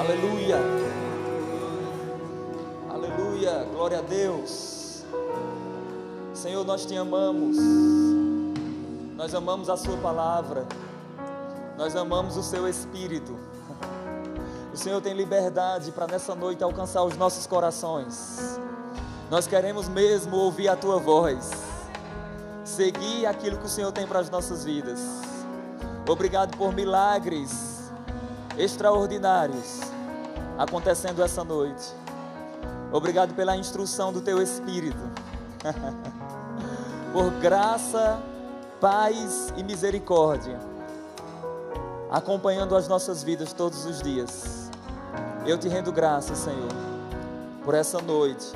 Aleluia. Aleluia. Glória a Deus. Senhor, nós te amamos. Nós amamos a sua palavra. Nós amamos o seu Espírito. O Senhor tem liberdade para nessa noite alcançar os nossos corações. Nós queremos mesmo ouvir a tua voz, seguir aquilo que o Senhor tem para as nossas vidas. Obrigado por milagres extraordinários acontecendo essa noite. Obrigado pela instrução do teu Espírito. Por graça, paz e misericórdia acompanhando as nossas vidas todos os dias. Eu te rendo graças, Senhor, por essa noite,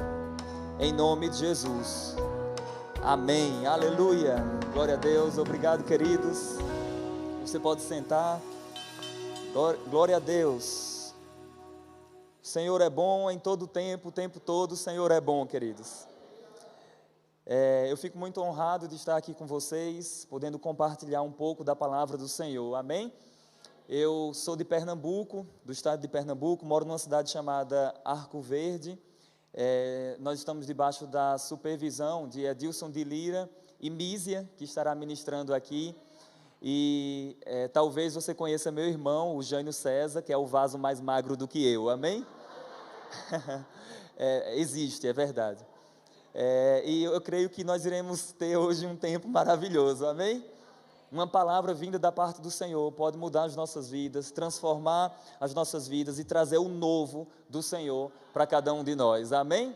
em nome de Jesus. Amém. Aleluia. Glória a Deus. Obrigado, queridos. Você pode sentar. Glória a Deus. O Senhor é bom em todo o tempo todo o Senhor é bom, queridos. Eu fico muito honrado de estar aqui com vocês, podendo compartilhar um pouco da palavra do Senhor. Amém? Eu sou de Pernambuco, do estado de Pernambuco, moro numa cidade chamada Arco Verde. Nós estamos debaixo da supervisão de Edilson de Lira e Mísia, que estará ministrando aqui. E talvez você conheça meu irmão, o Jânio César, que é o vaso mais magro do que eu, amém? Existe, é verdade. E eu creio que nós iremos ter hoje um tempo maravilhoso, amém? Uma palavra vinda da parte do Senhor pode mudar as nossas vidas, transformar as nossas vidas e trazer o novo do Senhor para cada um de nós, amém?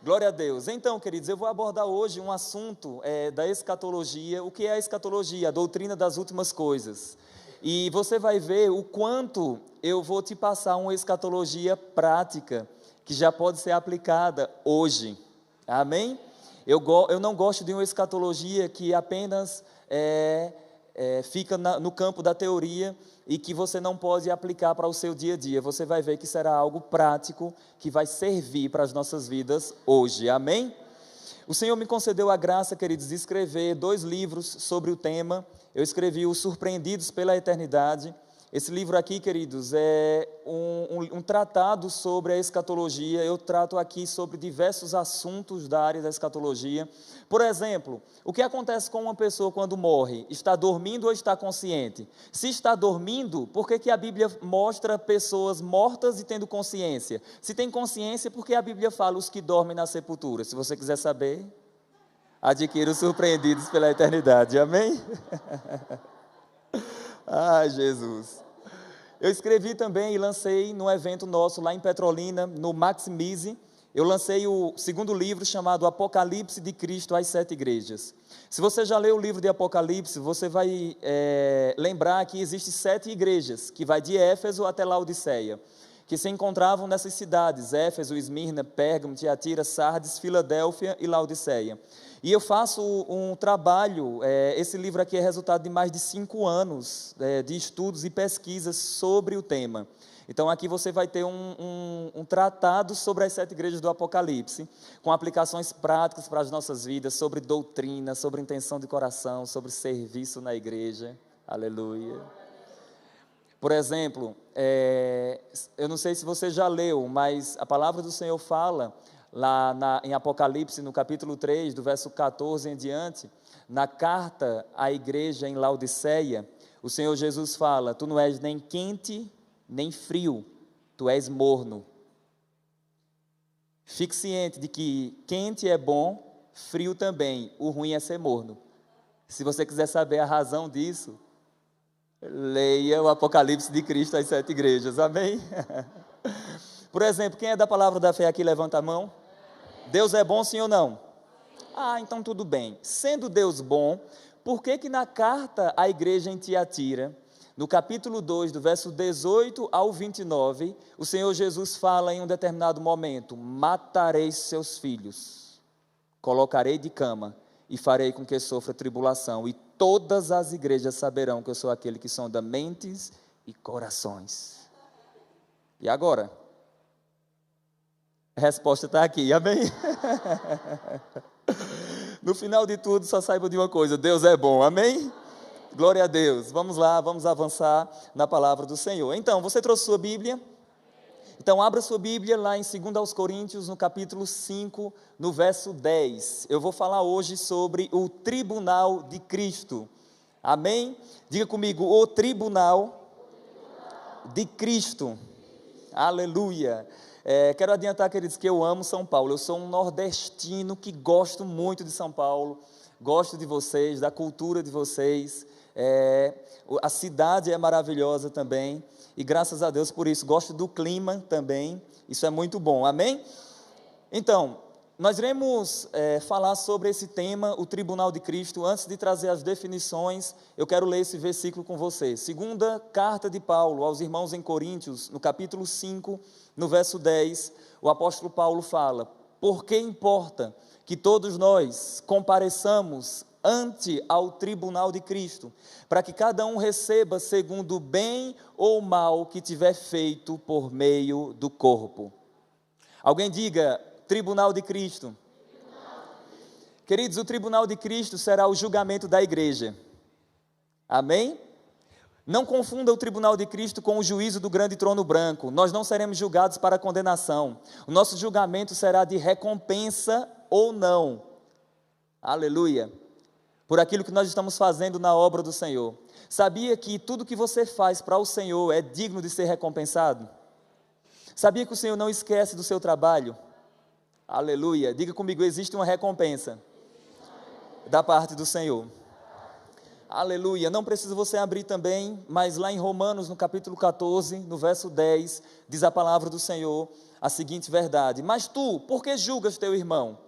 Glória a Deus. Então, queridos, eu vou abordar hoje um assunto da escatologia. O que é a escatologia? A doutrina das últimas coisas. E você vai ver o quanto eu vou te passar uma escatologia prática, que já pode ser aplicada hoje. Amém? Eu não gosto de uma escatologia que apenas fica no campo da teoria e que você não pode aplicar para o seu dia a dia. Você vai ver que será algo prático que vai servir para as nossas vidas hoje. Amém? O Senhor me concedeu a graça, queridos, de escrever 2 livros sobre o tema. Eu escrevi Os Surpreendidos pela Eternidade. Esse livro aqui, queridos, é um tratado sobre a escatologia. Eu trato aqui sobre diversos assuntos da área da escatologia. Por exemplo, o que acontece com uma pessoa quando morre? Está dormindo ou está consciente? Se está dormindo, por que a Bíblia mostra pessoas mortas e tendo consciência? Se tem consciência, por que a Bíblia fala os que dormem na sepultura? Se você quiser saber, adquira Os Surpreendidos pela Eternidade. Amém? Ai, Jesus. Eu escrevi também e lancei num evento nosso lá em Petrolina, no Maximize. Eu lancei o 2º livro chamado Apocalipse de Cristo às 7 Igrejas. Se você já leu o livro de Apocalipse, você vai lembrar que existem 7 igrejas, que vai de Éfeso até Laodiceia, que se encontravam nessas cidades, Éfeso, Esmirna, Pérgamo, Tiatira, Sardes, Filadélfia e Laodiceia. E eu faço um trabalho, esse livro aqui é resultado de mais de 5 anos de estudos e pesquisas sobre o tema. Então aqui você vai ter um tratado sobre as 7 igrejas do Apocalipse, com aplicações práticas para as nossas vidas, sobre doutrina, sobre intenção de coração, sobre serviço na igreja. Aleluia. Por exemplo, eu não sei se você já leu, mas a palavra do Senhor fala lá em Apocalipse, no capítulo 3, do verso 14 em diante, na carta à igreja em Laodiceia, o Senhor Jesus fala: tu não és nem quente nem frio, tu és morno. Fique ciente de que quente é bom, frio também, o ruim é ser morno. Se você quiser saber a razão disso, leia o Apocalipse de Cristo às 7 igrejas, amém? Por exemplo, quem é da palavra da fé aqui, levanta a mão. Deus é bom, sim ou não? Então tudo bem. Sendo Deus bom, por que na carta à igreja em Tiatira, no capítulo 2, do verso 18 ao 29, o Senhor Jesus fala em um determinado momento: matarei seus filhos, colocarei de cama e farei com que sofra tribulação, e todas as igrejas saberão que eu sou aquele que sonda mentes e corações. E agora? A resposta está aqui, amém? No final de tudo, só saiba de uma coisa: Deus é bom, amém? Glória a Deus. Vamos lá, vamos avançar na palavra do Senhor. Então, você trouxe sua Bíblia? Então, abra sua Bíblia lá em 2 Coríntios, no capítulo 5, no verso 10. Eu vou falar hoje sobre o tribunal de Cristo. Amém? Diga comigo, o tribunal de Cristo. Aleluia. Quero adiantar, queridos, que eu amo São Paulo. Eu sou um nordestino que gosto muito de São Paulo. Gosto de vocês, da cultura de vocês. A cidade é maravilhosa também. E graças a Deus por isso. Gosto do clima também. Isso é muito bom. Amém? Então, nós iremos falar sobre esse tema, o tribunal de Cristo. Antes de trazer as definições, eu quero ler esse versículo com você. Segunda carta de Paulo aos irmãos em Coríntios, no capítulo 5, no verso 10, o apóstolo Paulo fala: porque importa que todos nós compareçamos ante ao tribunal de Cristo, para que cada um receba segundo o bem ou mal que tiver feito por meio do corpo. Alguém diga, tribunal de Cristo. Queridos, o tribunal de Cristo será o julgamento da igreja. Amém? Não confunda o tribunal de Cristo com o juízo do grande trono branco. Nós não seremos julgados para condenação. O nosso julgamento será de recompensa ou não. Aleluia. Por aquilo que nós estamos fazendo na obra do Senhor. Sabia que tudo que você faz para o Senhor é digno de ser recompensado? Sabia que o Senhor não esquece do seu trabalho? Aleluia. Diga comigo, existe uma recompensa da parte do Senhor. Aleluia. Não precisa você abrir também, mas lá em Romanos, no capítulo 14, no verso 10, diz a palavra do Senhor a seguinte verdade: mas tu, por que julgas teu irmão?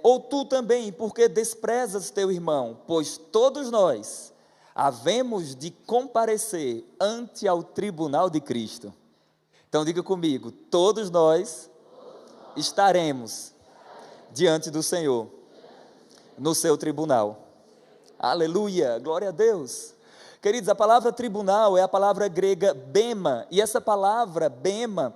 Ou tu também, por que desprezas teu irmão? Pois todos nós havemos de comparecer ante ao tribunal de Cristo. Então diga comigo, todos nós estaremos diante do Senhor, no seu tribunal. Aleluia, glória a Deus. Queridos, a palavra tribunal é a palavra grega bema, e essa palavra bema,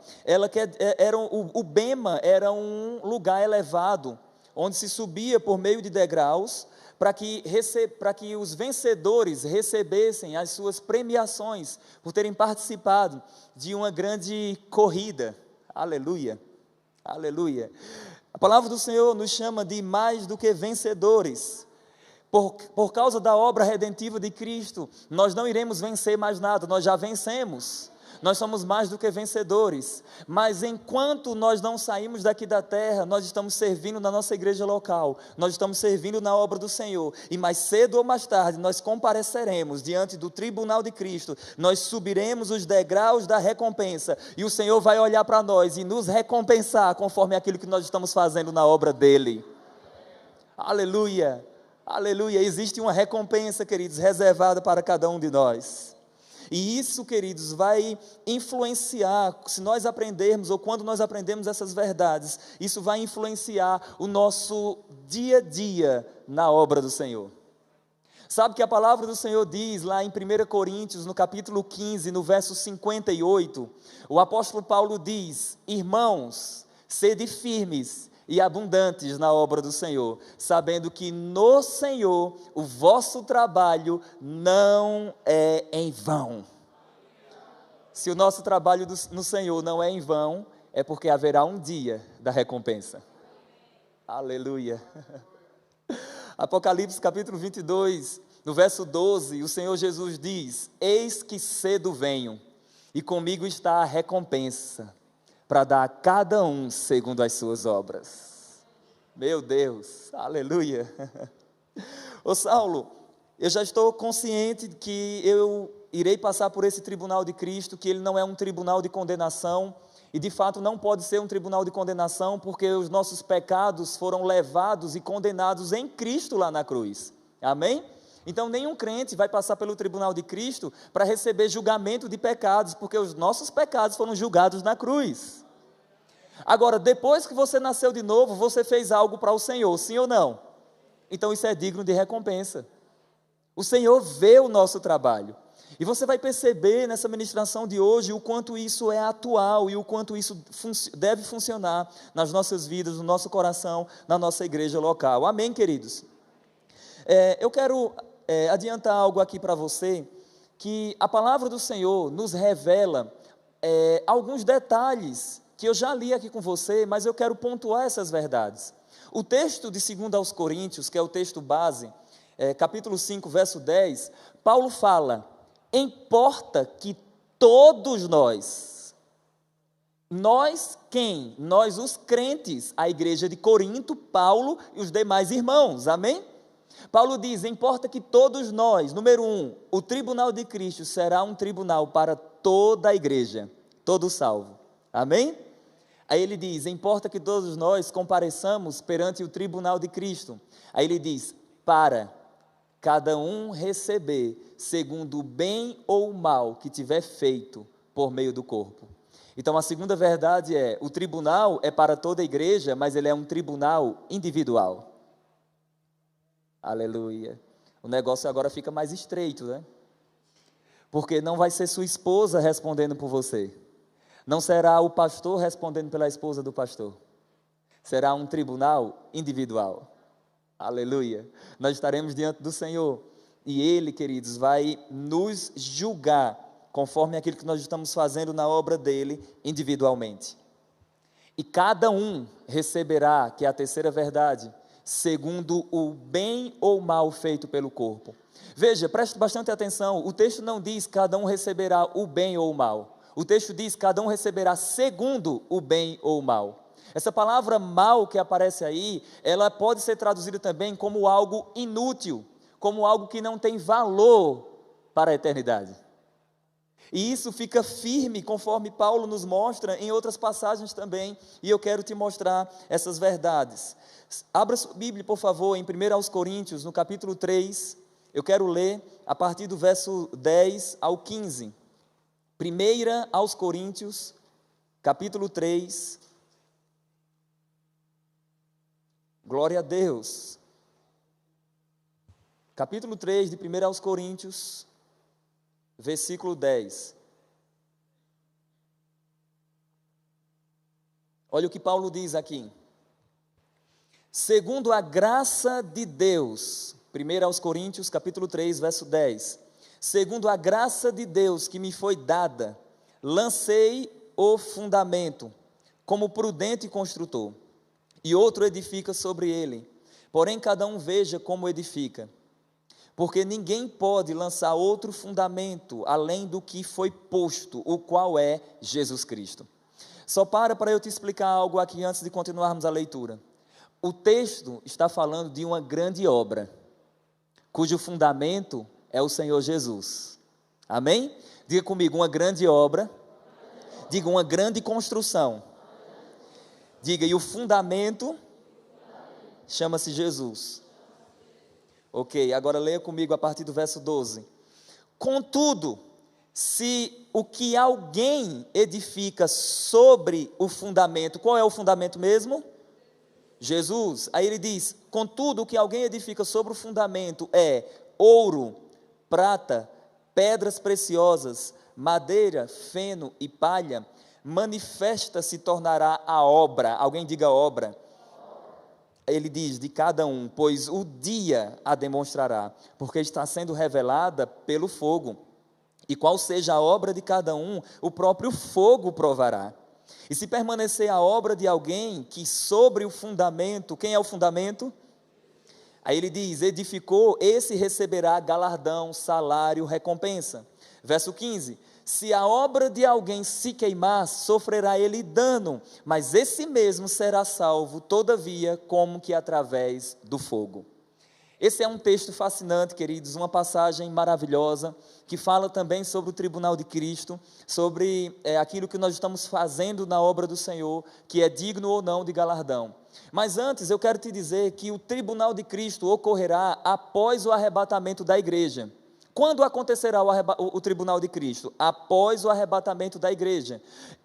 o bema era um lugar elevado, onde se subia por meio de degraus, para que os vencedores recebessem as suas premiações, por terem participado de uma grande corrida. Aleluia, aleluia. A palavra do Senhor nos chama de mais do que vencedores. Por causa da obra redentiva de Cristo, nós não iremos vencer mais nada, nós já vencemos, nós somos mais do que vencedores, mas enquanto nós não saímos daqui da terra, nós estamos servindo na nossa igreja local, nós estamos servindo na obra do Senhor, e mais cedo ou mais tarde, nós compareceremos diante do tribunal de Cristo, nós subiremos os degraus da recompensa, e o Senhor vai olhar para nós e nos recompensar, conforme aquilo que nós estamos fazendo na obra dEle. Aleluia. Aleluia, existe uma recompensa, queridos, reservada para cada um de nós. E isso, queridos, vai influenciar, se nós aprendermos, ou quando nós aprendemos essas verdades, isso vai influenciar o nosso dia a dia na obra do Senhor. Sabe que a palavra do Senhor diz lá em 1 Coríntios, no capítulo 15, no verso 58, o apóstolo Paulo diz: irmãos, sede firmes e abundantes na obra do Senhor, sabendo que no Senhor o vosso trabalho não é em vão. Se o nosso trabalho no Senhor não é em vão, é porque haverá um dia da recompensa. Aleluia. Apocalipse capítulo 22, no verso 12, o Senhor Jesus diz: eis que cedo venho, e comigo está a recompensa, para dar a cada um segundo as suas obras. Meu Deus, aleluia. Ô Saulo, eu já estou consciente de que eu irei passar por esse tribunal de Cristo, que ele não é um tribunal de condenação, e de fato não pode ser um tribunal de condenação, porque os nossos pecados foram levados e condenados em Cristo lá na cruz. Amém? Então nenhum crente vai passar pelo tribunal de Cristo para receber julgamento de pecados, porque os nossos pecados foram julgados na cruz. Agora, depois que você nasceu de novo, você fez algo para o Senhor, sim ou não? Então isso é digno de recompensa. O Senhor vê o nosso trabalho. E você vai perceber nessa ministração de hoje o quanto isso é atual e o quanto isso deve funcionar nas nossas vidas, no nosso coração, na nossa igreja local. Amém, queridos? Eu quero adiantar algo aqui para você, que a palavra do Senhor nos revela alguns detalhes que eu já li aqui com você, mas eu quero pontuar essas verdades. O texto de 2 aos Coríntios, que é o texto base, capítulo 5, verso 10, Paulo fala: importa que todos nós quem? Nós os crentes, a igreja de Corinto, Paulo e os demais irmãos, amém? Paulo diz: importa que todos nós, número 1, o tribunal de Cristo será um tribunal para toda a igreja, todo salvo, amém? Aí ele diz: importa que todos nós compareçamos perante o tribunal de Cristo. Aí ele diz: para cada um receber segundo o bem ou o mal que tiver feito por meio do corpo. Então a segunda verdade é: o tribunal é para toda a igreja, mas ele é um tribunal individual. Aleluia. O negócio agora fica mais estreito, né? Porque não vai ser sua esposa respondendo por você. Não será o pastor respondendo pela esposa do pastor. Será um tribunal individual. Aleluia. Nós estaremos diante do Senhor. E Ele, queridos, vai nos julgar conforme aquilo que nós estamos fazendo na obra dEle individualmente. E cada um receberá, que é a terceira verdade, segundo o bem ou mal feito pelo corpo. Veja, preste bastante atenção. O texto não diz cada um receberá o bem ou o mal. O texto diz: cada um receberá segundo o bem ou o mal. Essa palavra mal que aparece aí, ela pode ser traduzida também como algo inútil, como algo que não tem valor para a eternidade. E isso fica firme, conforme Paulo nos mostra em outras passagens também, e eu quero te mostrar essas verdades. Abra sua Bíblia, por favor, em 1 aos Coríntios, no capítulo 3, eu quero ler a partir do verso 10 ao 15. 1 aos Coríntios, capítulo 3, glória a Deus, capítulo 3 de 1 aos Coríntios, versículo 10, olha o que Paulo diz aqui: segundo a graça de Deus, 1 aos Coríntios, capítulo 3, verso 10, segundo a graça de Deus que me foi dada, lancei o fundamento, como prudente construtor, e outro edifica sobre ele. Porém, cada um veja como edifica. Porque ninguém pode lançar outro fundamento, além do que foi posto, o qual é Jesus Cristo. Só para eu te explicar algo aqui antes de continuarmos a leitura. O texto está falando de uma grande obra, cujo fundamento é o Senhor Jesus. Amém? Diga comigo: uma grande obra. Diga: uma grande construção. Diga: e o fundamento chama-se Jesus. Ok, agora leia comigo a partir do verso 12. Contudo, se o que alguém edifica sobre o fundamento, qual é o fundamento mesmo? Jesus. Aí ele diz: contudo, o que alguém edifica sobre o fundamento é ouro, prata, pedras preciosas, madeira, feno e palha, manifesta se tornará a obra. Alguém diga obra. Ele diz: de cada um, pois o dia a demonstrará, porque está sendo revelada pelo fogo. E qual seja a obra de cada um, o próprio fogo provará. E se permanecer a obra de alguém que sobre o fundamento, quem é o fundamento? Aí ele diz: edificou, esse receberá galardão, salário, recompensa. Verso 15: se a obra de alguém se queimar, sofrerá ele dano, mas esse mesmo será salvo, todavia, como que através do fogo. Esse é um texto fascinante, queridos, uma passagem maravilhosa, que fala também sobre o tribunal de Cristo, sobre aquilo que nós estamos fazendo na obra do Senhor, que é digno ou não de galardão. Mas antes eu quero te dizer que o tribunal de Cristo ocorrerá após o arrebatamento da igreja. Quando acontecerá o tribunal de Cristo? Após o arrebatamento da igreja.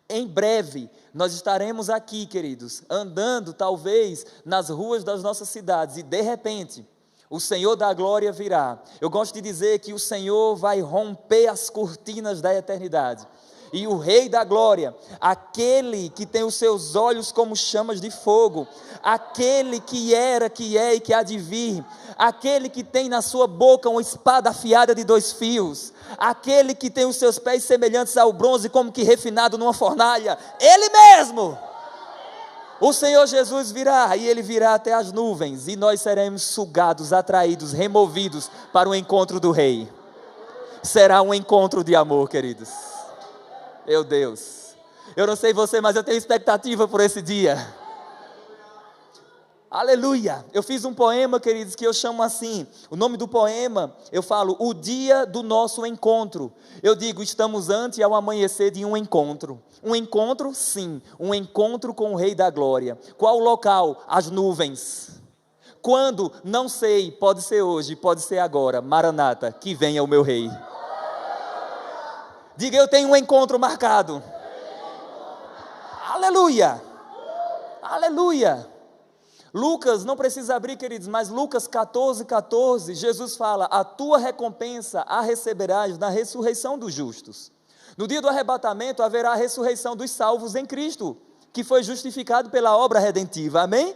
Em breve, nós estaremos aqui, queridos, andando talvez nas ruas das nossas cidades, e de repente, o Senhor da glória virá. Eu gosto de dizer que o Senhor vai romper as cortinas da eternidade. E o Rei da Glória, aquele que tem os seus olhos como chamas de fogo, aquele que era, que é e que há de vir, aquele que tem na sua boca uma espada afiada de 2 fios, aquele que tem os seus pés semelhantes ao bronze, como que refinado numa fornalha, Ele mesmo, o Senhor Jesus virá, e Ele virá até as nuvens, e nós seremos sugados, atraídos, removidos para o encontro do Rei. Será um encontro de amor, queridos. Meu Deus, eu não sei você, mas eu tenho expectativa por esse dia. Aleluia. Eu fiz um poema, queridos, que eu chamo assim, o nome do poema, eu falo, o dia do nosso encontro. Eu digo, estamos ante ao amanhecer de um encontro. Um encontro, sim, um encontro com o Rei da Glória. Qual o local? As nuvens. Quando? Não sei, pode ser hoje, pode ser agora. Maranata, que venha o meu Rei. Diga, eu tenho um encontro marcado. Aleluia. Aleluia. Lucas, não precisa abrir, queridos, mas Lucas 14, Jesus fala, a tua recompensa a receberás na ressurreição dos justos. No dia do arrebatamento haverá a ressurreição dos salvos em Cristo, que foi justificado pela obra redentiva, amém?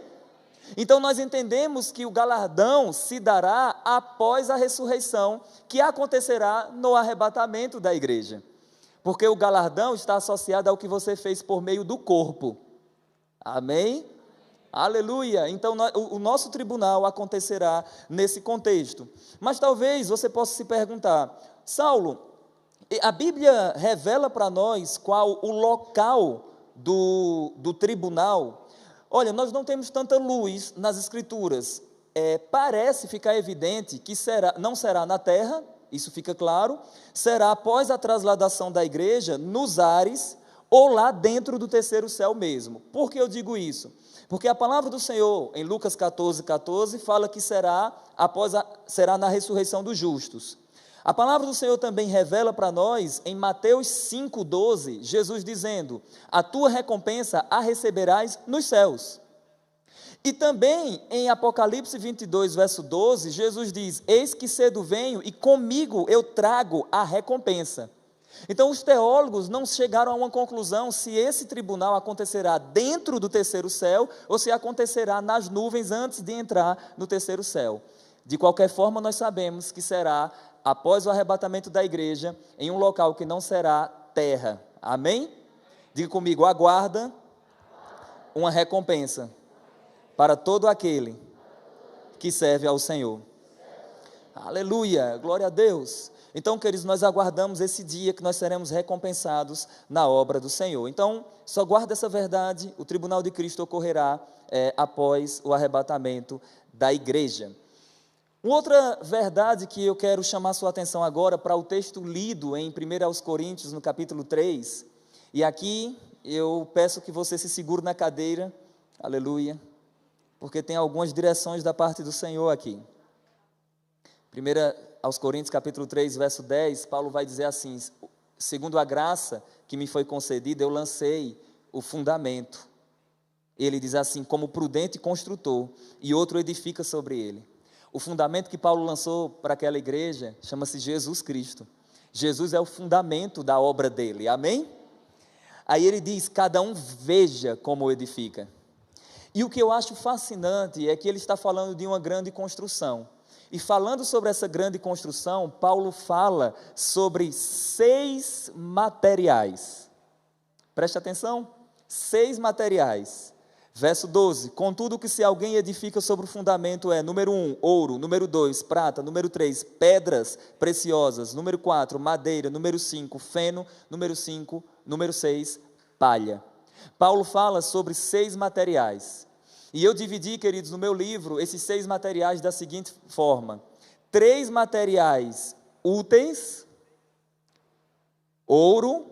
Então nós entendemos que o galardão se dará após a ressurreição, que acontecerá no arrebatamento da igreja. Porque o galardão está associado ao que você fez por meio do corpo. Amém? Aleluia. Então o nosso tribunal acontecerá nesse contexto. Mas talvez você possa se perguntar, Saulo, a Bíblia revela para nós qual o local do tribunal? Olha, nós não temos tanta luz nas Escrituras. Parece ficar evidente que não será na terra, isso fica claro, será após a trasladação da igreja nos ares ou lá dentro do terceiro céu mesmo. Por que eu digo isso? Porque a palavra do Senhor, em Lucas 14, fala que será na ressurreição dos justos. A palavra do Senhor também revela para nós, em Mateus 5,12, Jesus dizendo, a tua recompensa a receberás nos céus. E também em Apocalipse 22, verso 12, Jesus diz, eis que cedo venho e comigo eu trago a recompensa. Então os teólogos não chegaram a uma conclusão se esse tribunal acontecerá dentro do terceiro céu ou se acontecerá nas nuvens antes de entrar no terceiro céu. De qualquer forma, nós sabemos que será após o arrebatamento da igreja em um local que não será terra. Amém? Diga comigo, aguarda uma recompensa para todo aquele que serve ao Senhor. Aleluia, glória a Deus. Então, queridos, nós aguardamos esse dia que nós seremos recompensados na obra do Senhor. Então, só guarda essa verdade, o tribunal de Cristo ocorrerá após o arrebatamento da igreja. Uma outra verdade que eu quero chamar sua atenção agora para o texto lido em 1 Coríntios, no capítulo 3, e aqui eu peço que você se segure na cadeira, aleluia, porque tem algumas direções da parte do Senhor aqui. 1 Coríntios capítulo 3, verso 10, Paulo vai dizer assim, segundo a graça que me foi concedida, eu lancei o fundamento. Ele diz assim, como prudente construtor, e outro edifica sobre ele. O fundamento que Paulo lançou para aquela igreja chama-se Jesus Cristo. Jesus é o fundamento da obra dele, amém? Aí ele diz, cada um veja como edifica. E o que eu acho fascinante é que ele está falando de uma grande construção. E falando sobre essa grande construção, Paulo fala sobre 6 materiais. Preste atenção, 6 materiais. Verso 12, contudo que se alguém edifica sobre o fundamento número 1, ouro, número 2, prata, número 3, pedras preciosas, número 4, madeira, número 5, feno, número 6, palha. Paulo fala sobre 6 materiais. E eu dividi, queridos, no meu livro, esses 6 materiais da seguinte forma. 3 materiais úteis, ouro,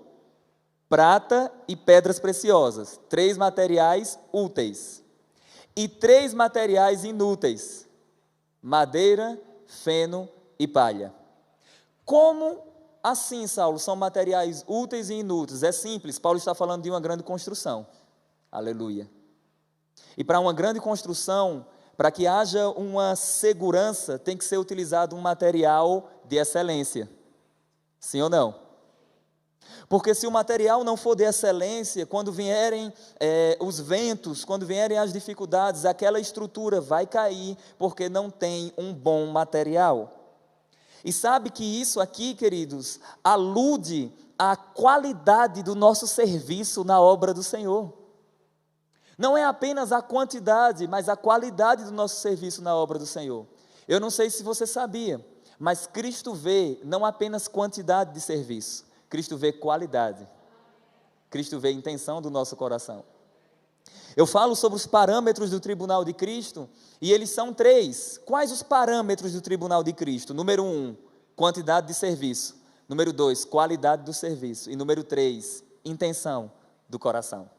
prata e pedras preciosas. 3 materiais úteis. E 3 materiais inúteis. Madeira, feno e palha. Como assim, Saulo, são materiais úteis e inúteis? É simples, Paulo está falando de uma grande construção. Aleluia. E para uma grande construção, para que haja uma segurança, tem que ser utilizado um material de excelência. Sim ou não? Porque se o material não for de excelência, quando vierem os ventos, quando vierem as dificuldades, aquela estrutura vai cair, porque não tem um bom material. E sabe que isso aqui, queridos, alude à qualidade do nosso serviço na obra do Senhor. Não é apenas a quantidade, mas a qualidade do nosso serviço na obra do Senhor. Eu não sei se você sabia, mas Cristo vê não apenas quantidade de serviço, Cristo vê qualidade. Cristo vê intenção do nosso coração. Eu falo sobre os parâmetros do tribunal de Cristo, e eles são 3. Quais os parâmetros do tribunal de Cristo? Número 1, quantidade de serviço. Número 2, qualidade do serviço. E número 3, intenção do coração.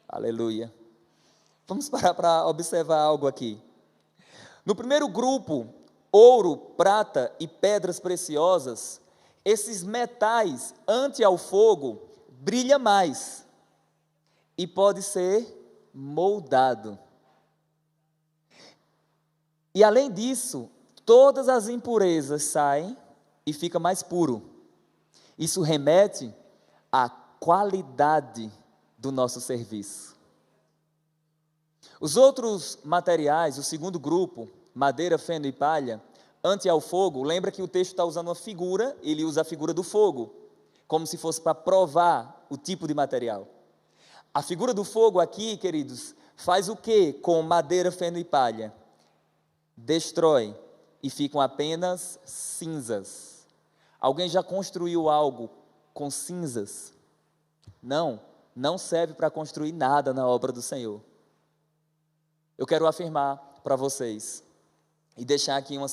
Aleluia. Vamos parar para observar algo aqui. No primeiro grupo, ouro, prata e pedras preciosas, esses metais, ante ao fogo, brilha mais e pode ser moldado. E além disso, todas as impurezas saem e fica mais puro. Isso remete à qualidade do nosso serviço. Os outros materiais, o segundo grupo, madeira, feno e palha, ante ao fogo, lembra que o texto está usando uma figura, ele usa a figura do fogo, como se fosse para provar o tipo de material. A figura do fogo aqui, queridos, faz o que com madeira, feno e palha? Destrói e ficam apenas cinzas. Alguém já construiu algo com cinzas? Não serve para construir nada na obra do Senhor. Eu quero afirmar para vocês e deixar aqui a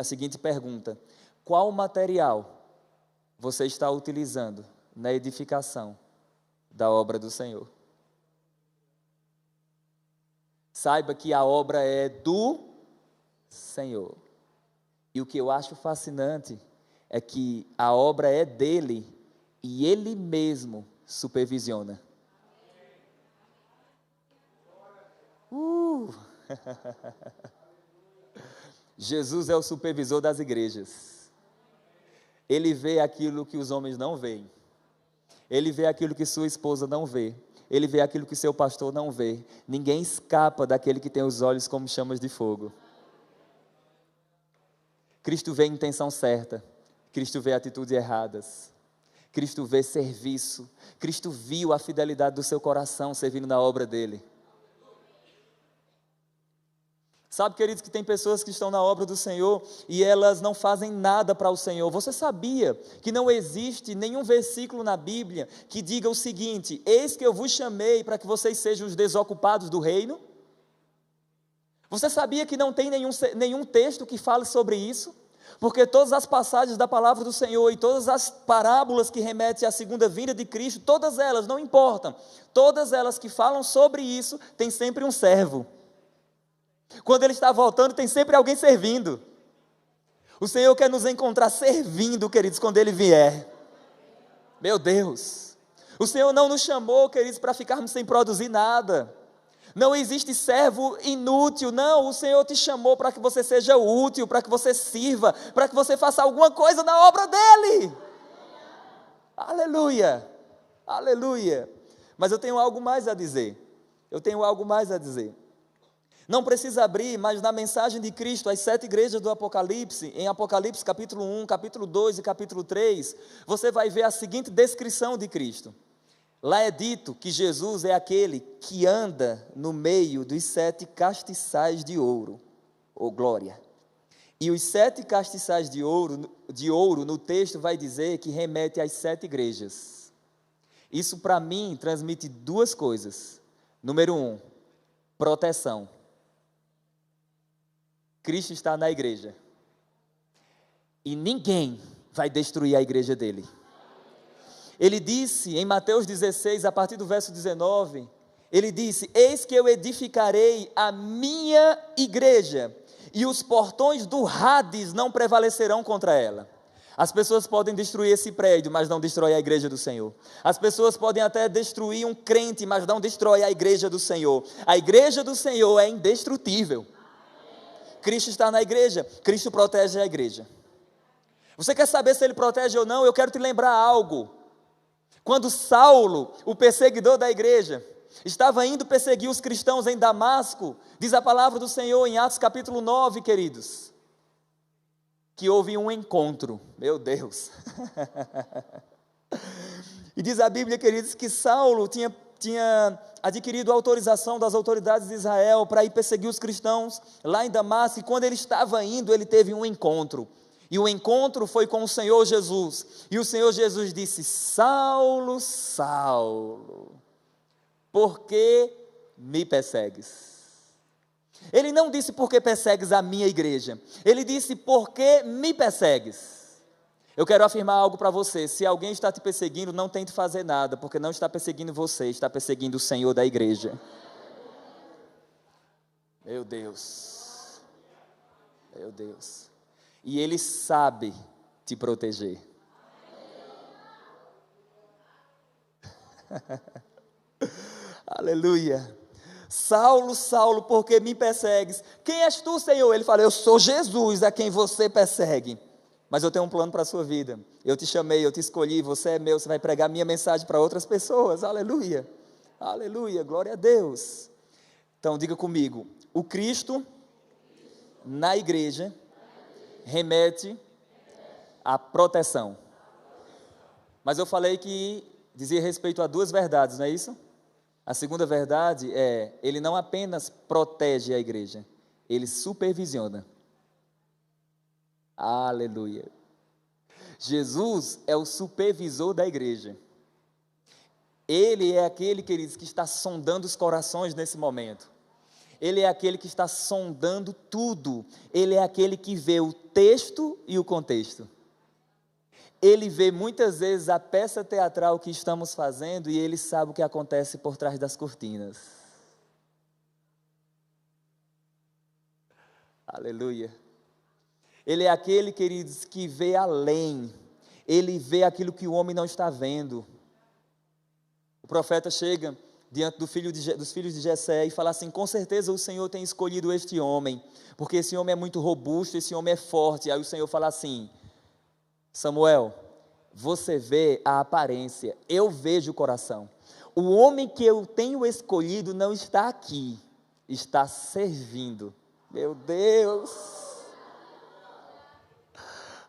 seguinte pergunta: qual material você está utilizando na edificação da obra do Senhor? Saiba que a obra é do Senhor. E o que eu acho fascinante é que a obra é dele e ele mesmo supervisiona. Jesus é o supervisor das igrejas. Ele vê aquilo que os homens não veem. Ele vê aquilo que sua esposa não vê. Ele vê aquilo que seu pastor não vê. Ninguém escapa daquele que tem os olhos como chamas de fogo. Cristo vê a intenção certa. Cristo vê atitudes erradas. Cristo vê serviço. Cristo viu a fidelidade do seu coração servindo na obra dele. Sabe, queridos, que tem pessoas que estão na obra do Senhor e elas não fazem nada para o Senhor. Você sabia que não existe nenhum versículo na Bíblia que diga o seguinte: eis que eu vos chamei para que vocês sejam os desocupados do reino? Você sabia que não tem nenhum texto que fale sobre isso? Porque todas as passagens da palavra do Senhor e todas as parábolas que remetem à segunda vinda de Cristo, todas elas, não importam, todas elas que falam sobre isso, tem sempre um servo. Quando ele está voltando, tem sempre alguém servindo. O Senhor quer nos encontrar servindo, queridos, quando ele vier. Meu Deus, o Senhor não nos chamou, queridos, para ficarmos sem produzir nada. Não existe servo inútil, não. O Senhor te chamou para que você seja útil, para que você sirva, para que você faça alguma coisa na obra dele. Aleluia, aleluia. Mas eu tenho algo mais a dizer. Não precisa abrir, mas na mensagem de Cristo, às 7 igrejas do Apocalipse, em Apocalipse capítulo 1, capítulo 2 e capítulo 3, você vai ver a seguinte descrição de Cristo. Lá é dito que Jesus é aquele que anda no meio dos 7 castiçais de ouro, ou glória. E os 7 castiçais de ouro no texto vai dizer que remete às 7 igrejas. Isso para mim transmite 2 coisas. Número 1, proteção. Cristo está na igreja e ninguém vai destruir a igreja dele. Ele disse em Mateus 16, a partir do verso 19, ele disse: eis que eu edificarei a minha igreja e os portões do Hades não prevalecerão contra ela. As pessoas podem destruir esse prédio, mas não destrói a igreja do Senhor. As pessoas podem até destruir um crente, mas não destrói a igreja do Senhor. A igreja do Senhor é indestrutível. Cristo está na igreja, Cristo protege a igreja. Você quer saber se ele protege ou não? Eu quero te lembrar algo. Quando Saulo, o perseguidor da igreja, estava indo perseguir os cristãos em Damasco, diz a palavra do Senhor em Atos capítulo 9, queridos, que houve um encontro, meu Deus, e diz a Bíblia, queridos, que Saulo tinha adquirido autorização das autoridades de Israel para ir perseguir os cristãos lá em Damasco, e quando ele estava indo, ele teve um encontro, e o encontro foi com o Senhor Jesus, e o Senhor Jesus disse: Saulo, Saulo, por que me persegues? Ele não disse: por que persegues a minha igreja? Ele disse: por que me persegues? Eu quero afirmar algo para você: se alguém está te perseguindo, não tente fazer nada, porque não está perseguindo você, está perseguindo o Senhor da igreja. Meu Deus, meu Deus, e Ele sabe te proteger. Aleluia. Saulo, Saulo, por que me persegues? Quem és tu, Senhor? Ele fala: eu sou Jesus a quem você persegue, mas eu tenho um plano para a sua vida. Eu te chamei, eu te escolhi, você é meu, você vai pregar minha mensagem para outras pessoas. Aleluia, aleluia, glória a Deus. Então diga comigo: o Cristo na igreja remete à proteção. Mas eu falei que dizia respeito a duas verdades, não é isso? A segunda verdade é: ele não apenas protege a igreja, ele supervisiona. Aleluia. Jesus é o supervisor da igreja. Ele é aquele, queridos, que está sondando os corações nesse momento. Ele é aquele que está sondando tudo. Ele é aquele que vê o texto e o contexto. Ele vê muitas vezes a peça teatral que estamos fazendo e ele sabe o que acontece por trás das cortinas. Aleluia. Ele é aquele, queridos, que vê além. Ele vê aquilo que o homem não está vendo. O profeta chega diante dos filhos de Jessé e fala assim: com certeza o Senhor tem escolhido este homem, porque esse homem é muito robusto, esse homem é forte. Aí o Senhor fala assim: Samuel, você vê a aparência, eu vejo o coração. O homem que eu tenho escolhido não está aqui, está servindo. Meu Deus!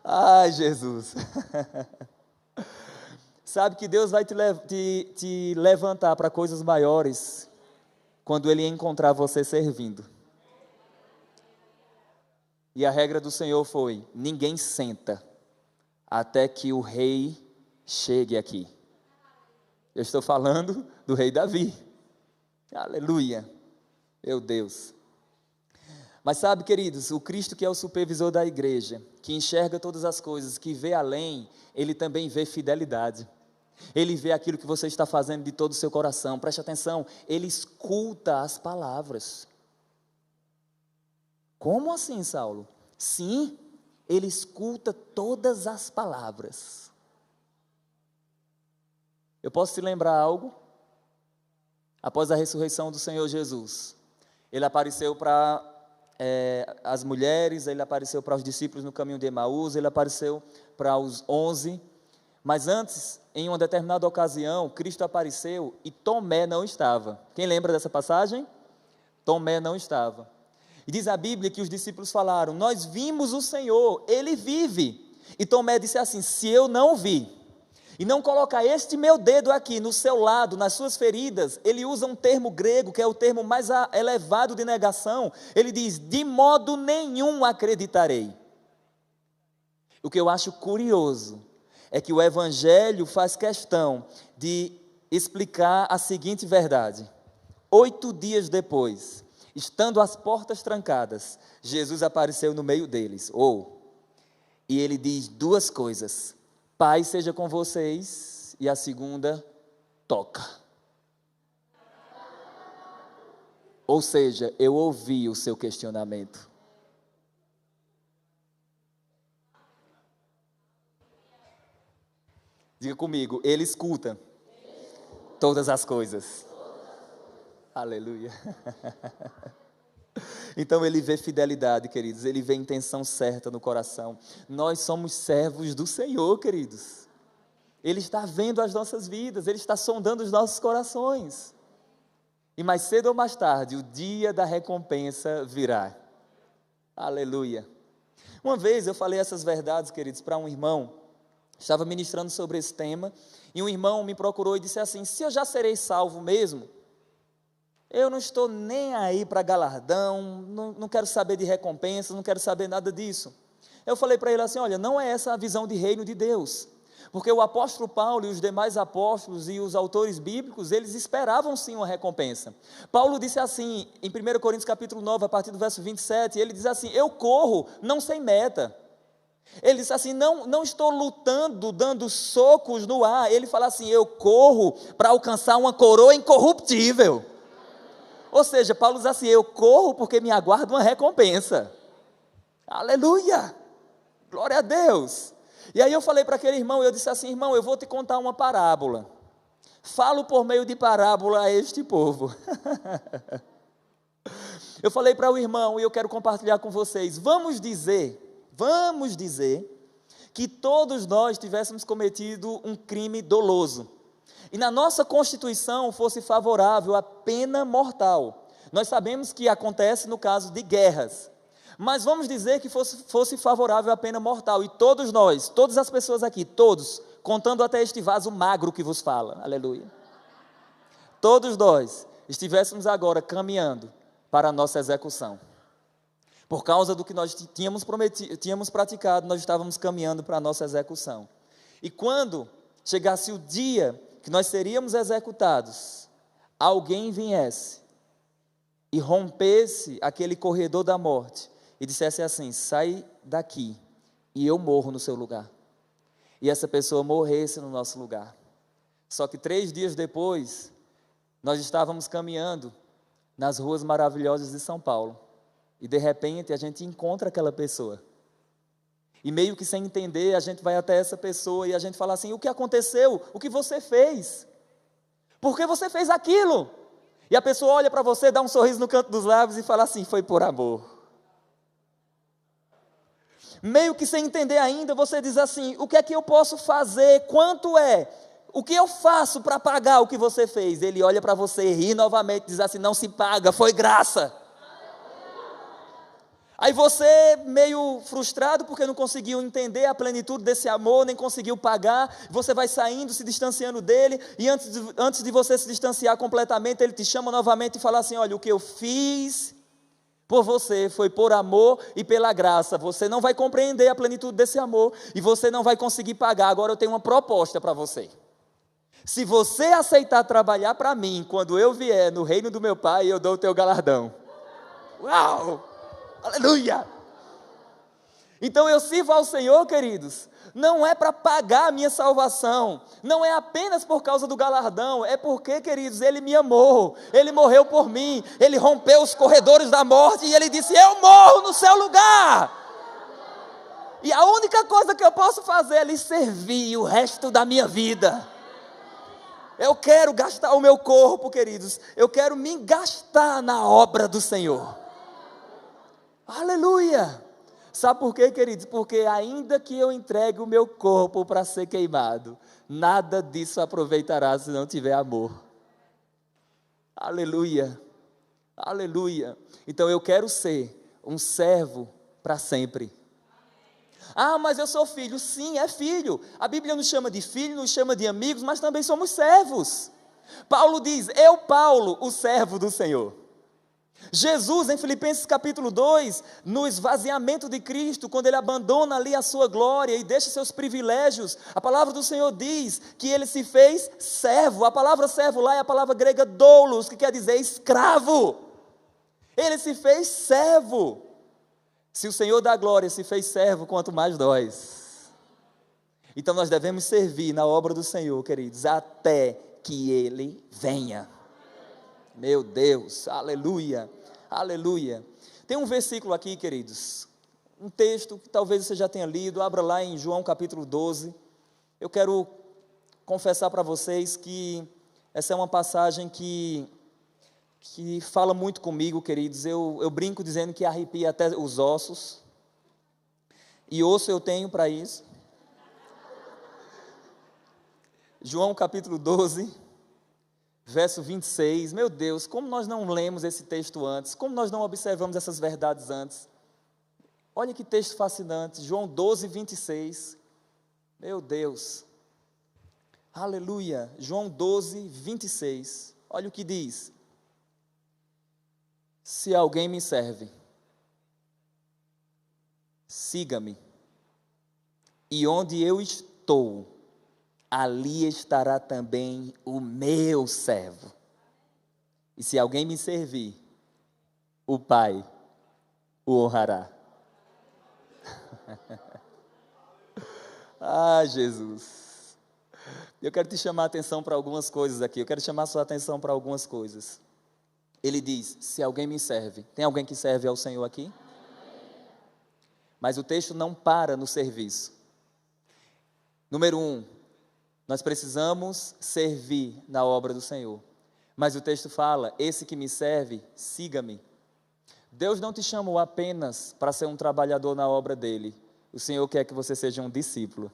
Ai, Jesus! Sabe que Deus vai te levantar para coisas maiores quando Ele encontrar você servindo. E a regra do Senhor foi: ninguém senta até que o rei chegue aqui. Eu estou falando do rei Davi. Aleluia, meu Deus. Mas sabe, queridos, o Cristo que é o supervisor da igreja, que enxerga todas as coisas, que vê além, Ele também vê fidelidade. Ele vê aquilo que você está fazendo de todo o seu coração. Preste atenção, Ele escuta as palavras. Como assim, Saulo? Sim, Ele escuta todas as palavras. Eu posso te lembrar algo? Após a ressurreição do Senhor Jesus, Ele apareceu para as mulheres, Ele apareceu para os discípulos no caminho de Emaús, Ele apareceu para os 11, mas antes, em uma determinada ocasião, Cristo apareceu e Tomé não estava. Quem lembra dessa passagem? Tomé não estava. E diz a Bíblia que os discípulos falaram: nós vimos o Senhor, Ele vive. E Tomé disse assim: se eu não vi, e não colocar este meu dedo aqui no seu lado, nas suas feridas, ele usa um termo grego, que é o termo mais elevado de negação. Ele diz: de modo nenhum acreditarei. O que eu acho curioso é que o Evangelho faz questão de explicar a seguinte verdade: 8 dias depois, estando as portas trancadas, Jesus apareceu no meio deles. E ele diz duas coisas: Pai seja com vocês, e a segunda, toca. Ou seja, eu ouvi o seu questionamento. Diga comigo: Ele escuta todas as coisas. Aleluia. Então ele vê fidelidade, queridos, ele vê intenção certa no coração. Nós somos servos do Senhor, queridos. Ele está vendo as nossas vidas, ele está sondando os nossos corações. E mais cedo ou mais tarde, o dia da recompensa virá. Aleluia. Uma vez eu falei essas verdades, queridos, para um irmão, estava ministrando sobre esse tema, e um irmão me procurou e disse assim: se eu já serei salvo mesmo, eu não estou nem aí para galardão, não quero saber de recompensa, não quero saber nada disso. Eu falei para ele assim: olha, não é essa a visão de reino de Deus, porque o apóstolo Paulo e os demais apóstolos e os autores bíblicos, eles esperavam sim uma recompensa. Paulo disse assim, em 1 Coríntios capítulo 9, a partir do verso 27, ele diz assim: eu corro, não sem meta. Ele disse assim: não estou lutando, dando socos no ar. Ele fala assim: eu corro para alcançar uma coroa incorruptível. Ou seja, Paulo diz assim: eu corro porque me aguarda uma recompensa. Aleluia, glória a Deus. E aí eu falei para aquele irmão, eu disse assim: irmão, eu vou te contar uma parábola. Falo por meio de parábola a este povo. Eu falei para o irmão, e eu quero compartilhar com vocês, vamos dizer que todos nós tivéssemos cometido um crime doloso, e na nossa Constituição fosse favorável a pena mortal. Nós sabemos que acontece no caso de guerras, mas vamos dizer que fosse favorável a pena mortal, e todos nós, todas as pessoas aqui, todos, contando até este vaso magro que vos fala, aleluia, todos nós estivéssemos agora caminhando para a nossa execução. Por causa do que nós tínhamos praticado, nós estávamos caminhando para a nossa execução. E quando chegasse o dia que nós seríamos executados, alguém viesse e rompesse aquele corredor da morte e dissesse assim: sai daqui e eu morro no seu lugar. E essa pessoa morresse no nosso lugar. Só que 3 dias depois, nós estávamos caminhando nas ruas maravilhosas de São Paulo. E de repente a gente encontra aquela pessoa. E meio que sem entender, a gente vai até essa pessoa e a gente fala assim: o que aconteceu? O que você fez? Por que você fez aquilo? E a pessoa olha para você, dá um sorriso no canto dos lábios e fala assim: foi por amor. Meio que sem entender ainda, você diz assim: o que é que eu posso fazer? Quanto é? O que eu faço para pagar o que você fez? Ele olha para você, ri novamente, diz assim: não se paga, foi graça. Aí você, meio frustrado, porque não conseguiu entender a plenitude desse amor, nem conseguiu pagar, você vai saindo, se distanciando dele, e antes de você se distanciar completamente, ele te chama novamente e fala assim: olha, o que eu fiz por você foi por amor e pela graça. Você não vai compreender a plenitude desse amor, e você não vai conseguir pagar. Agora eu tenho uma proposta para você. Se você aceitar trabalhar para mim, quando eu vier no reino do meu Pai, eu dou o teu galardão. Uau! Aleluia! Então eu sirvo ao Senhor, queridos, não é para pagar a minha salvação, não é apenas por causa do galardão, é porque, queridos, Ele me amou, Ele morreu por mim, Ele rompeu os corredores da morte e Ele disse: eu morro no seu lugar. E a única coisa que eu posso fazer é lhe servir o resto da minha vida. Eu quero gastar o meu corpo, queridos, eu quero me gastar na obra do Senhor. Aleluia! Sabe por quê, queridos? Porque ainda que eu entregue o meu corpo para ser queimado, nada disso aproveitará se não tiver amor. Aleluia! Aleluia! Então eu quero ser um servo para sempre. Ah, mas eu sou filho. Sim, é filho. A Bíblia nos chama de filho, nos chama de amigos, mas também somos servos. Paulo diz: eu, Paulo, o servo do Senhor. Jesus, em Filipenses capítulo 2, no esvaziamento de Cristo, quando Ele abandona ali a sua glória e deixa seus privilégios, a palavra do Senhor diz que Ele se fez servo. A palavra servo lá é a palavra grega doulos, que quer dizer escravo. Ele se fez servo. Se o Senhor da glória se fez servo, quanto mais nós. Então nós devemos servir na obra do Senhor, queridos, até que Ele venha. Meu Deus, aleluia, aleluia. Tem um versículo aqui, queridos, um texto que talvez você já tenha lido, abra lá em João capítulo 12. Eu quero confessar para vocês que essa é uma passagem que que fala muito comigo, queridos. Eu brinco dizendo que arrepia até os ossos. E osso eu tenho para isso. João capítulo 12, verso 26. Meu Deus, como nós não lemos esse texto antes, como nós não observamos essas verdades antes. Olha que texto fascinante, João 12, 26. Meu Deus. Aleluia. João 12, 26. Olha o que diz. Se alguém me serve, siga-me. E onde eu estou, ali estará também o meu servo. E se alguém me servir, o Pai o honrará. Ah, Jesus. Eu quero te chamar a atenção para algumas coisas aqui. Eu quero chamar a sua atenção para algumas coisas. Ele diz, se alguém me serve. Tem alguém que serve ao Senhor aqui? Mas o texto não para no serviço. Número 1, nós precisamos servir na obra do Senhor. Mas o texto fala, esse que me serve, siga-me. Deus não te chamou apenas para ser um trabalhador na obra dele. O Senhor quer que você seja um discípulo.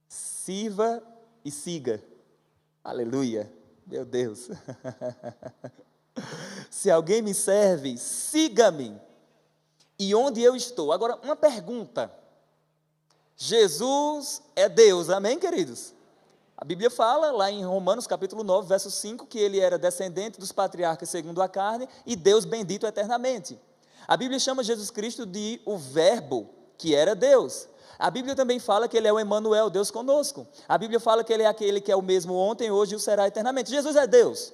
Sirva e siga. Aleluia. Meu Deus. Se alguém me serve, siga-me. E onde eu estou? Agora, uma pergunta. Jesus é Deus, amém, queridos? A Bíblia fala lá em Romanos capítulo 9, verso 5, que ele era descendente dos patriarcas segundo a carne e Deus bendito eternamente. A Bíblia chama Jesus Cristo de o Verbo, que era Deus. A Bíblia também fala que ele é o Emanuel, Deus conosco. A Bíblia fala que ele é aquele que é o mesmo ontem, hoje e o será eternamente. Jesus é Deus.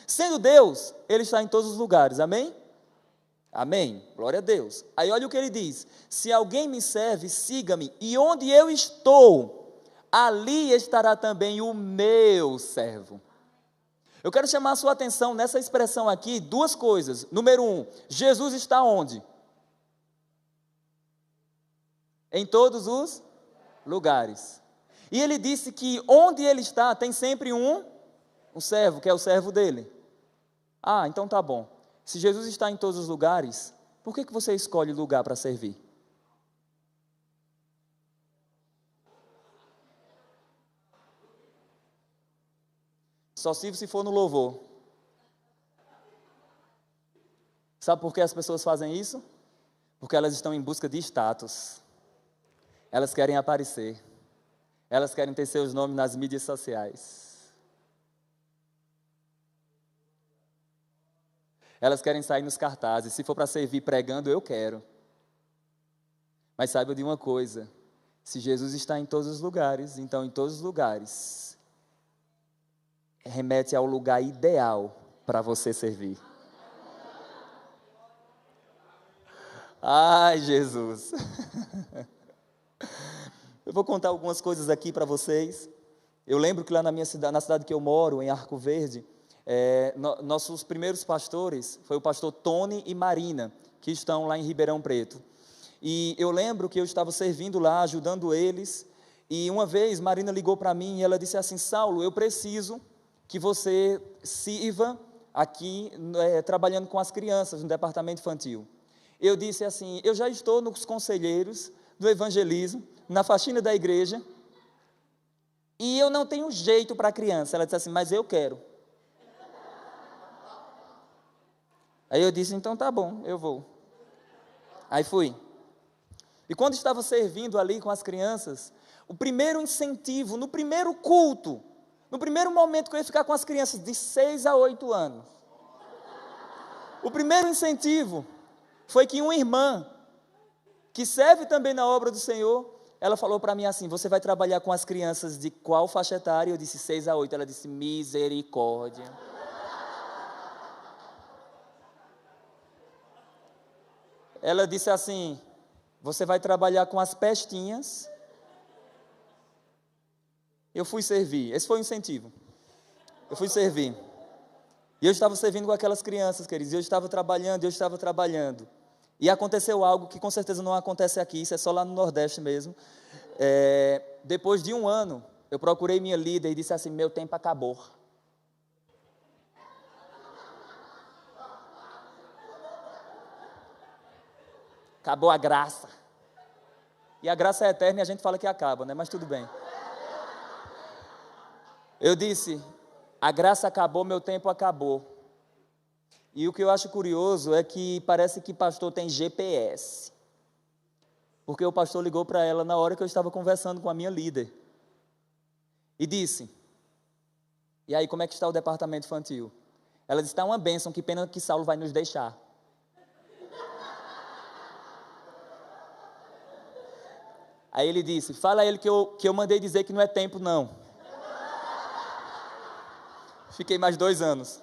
Sendo Deus, ele está em todos os lugares, amém? Amém, glória a Deus. Aí olha o que ele diz, se alguém me serve, siga-me, e onde eu estou, ali estará também o meu servo. Eu quero chamar a sua atenção nessa expressão aqui, duas coisas. Número 1, Jesus está onde? Em todos os lugares. E ele disse que onde ele está, tem sempre um servo, que é o servo dele. Ah, então tá bom. Se Jesus está em todos os lugares, por que você escolhe lugar para servir? Só sirvo se for no louvor. Sabe por que as pessoas fazem isso? Porque elas estão em busca de status. Elas querem aparecer. Elas querem ter seus nomes nas mídias sociais. Elas querem sair nos cartazes. Se for para servir pregando, eu quero. Mas saiba de uma coisa. Se Jesus está em todos os lugares, então em todos os lugares, remete ao lugar ideal para você servir. Ai, Jesus. Eu vou contar algumas coisas aqui para vocês. Eu lembro que lá na minha cidade, na cidade que eu moro, em Arco Verde, nossos primeiros pastores foi o pastor Tony e Marina, que estão lá em Ribeirão Preto. E eu lembro que eu estava servindo lá, ajudando eles, e uma vez Marina ligou para mim e ela disse assim, Saulo, eu preciso que você sirva aqui, trabalhando com as crianças no departamento infantil. Eu disse assim, eu já estou nos conselheiros do evangelismo, na faxina da igreja, e eu não tenho jeito para criança. Ela disse assim, mas eu quero. Aí eu disse, então tá bom, eu vou. Aí fui. E quando estava servindo ali com as crianças, o primeiro incentivo, no primeiro culto, no primeiro momento que eu ia ficar com as crianças de 6 a 8 anos, o primeiro incentivo foi que uma irmã, que serve também na obra do Senhor, ela falou para mim assim, você vai trabalhar com as crianças de qual faixa etária? Eu disse 6 a 8, ela disse misericórdia. Ela disse assim, você vai trabalhar com as pestinhas. Eu fui servir, esse foi o incentivo. Eu fui servir. E eu estava servindo com aquelas crianças, queridos, e eu estava trabalhando. E aconteceu algo que com certeza não acontece aqui, isso é só lá no Nordeste mesmo. Depois de um ano, eu procurei minha líder e disse assim, meu tempo acabou. Acabou a graça. E a graça é eterna e a gente fala que acaba, né? Mas tudo bem. Eu disse, a graça acabou, meu tempo acabou. E o que eu acho curioso é que parece que pastor tem GPS. Porque o pastor ligou para ela na hora que eu estava conversando com a minha líder. E disse, e aí, como é que está o departamento infantil? Ela disse, está uma bênção, que pena que Saulo vai nos deixar. Aí ele disse, fala a ele que eu mandei dizer que não é tempo não. Fiquei mais 2 anos.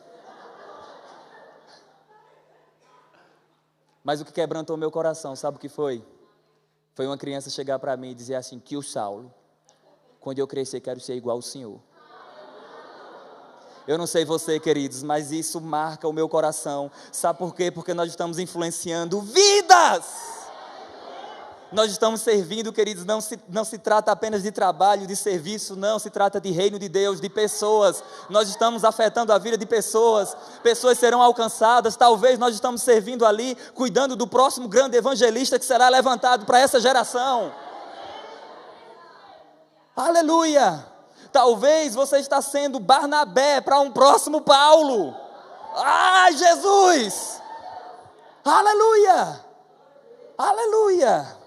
Mas o que quebrantou meu coração, sabe o que foi? Foi uma criança chegar para mim e dizer assim, que o Saulo, quando eu crescer, quero ser igual ao Senhor. Eu não sei você, queridos, mas isso marca o meu coração. Sabe por quê? Porque nós estamos influenciando vidas. Nós estamos servindo, queridos, não se trata apenas de trabalho, de serviço, não, se trata de reino de Deus, de pessoas. Nós estamos afetando a vida de pessoas, pessoas serão alcançadas. Talvez nós estamos servindo ali, cuidando do próximo grande evangelista que será levantado para essa geração. Aleluia! Talvez você está sendo Barnabé para um próximo Paulo. Ai, Jesus! Aleluia! Aleluia!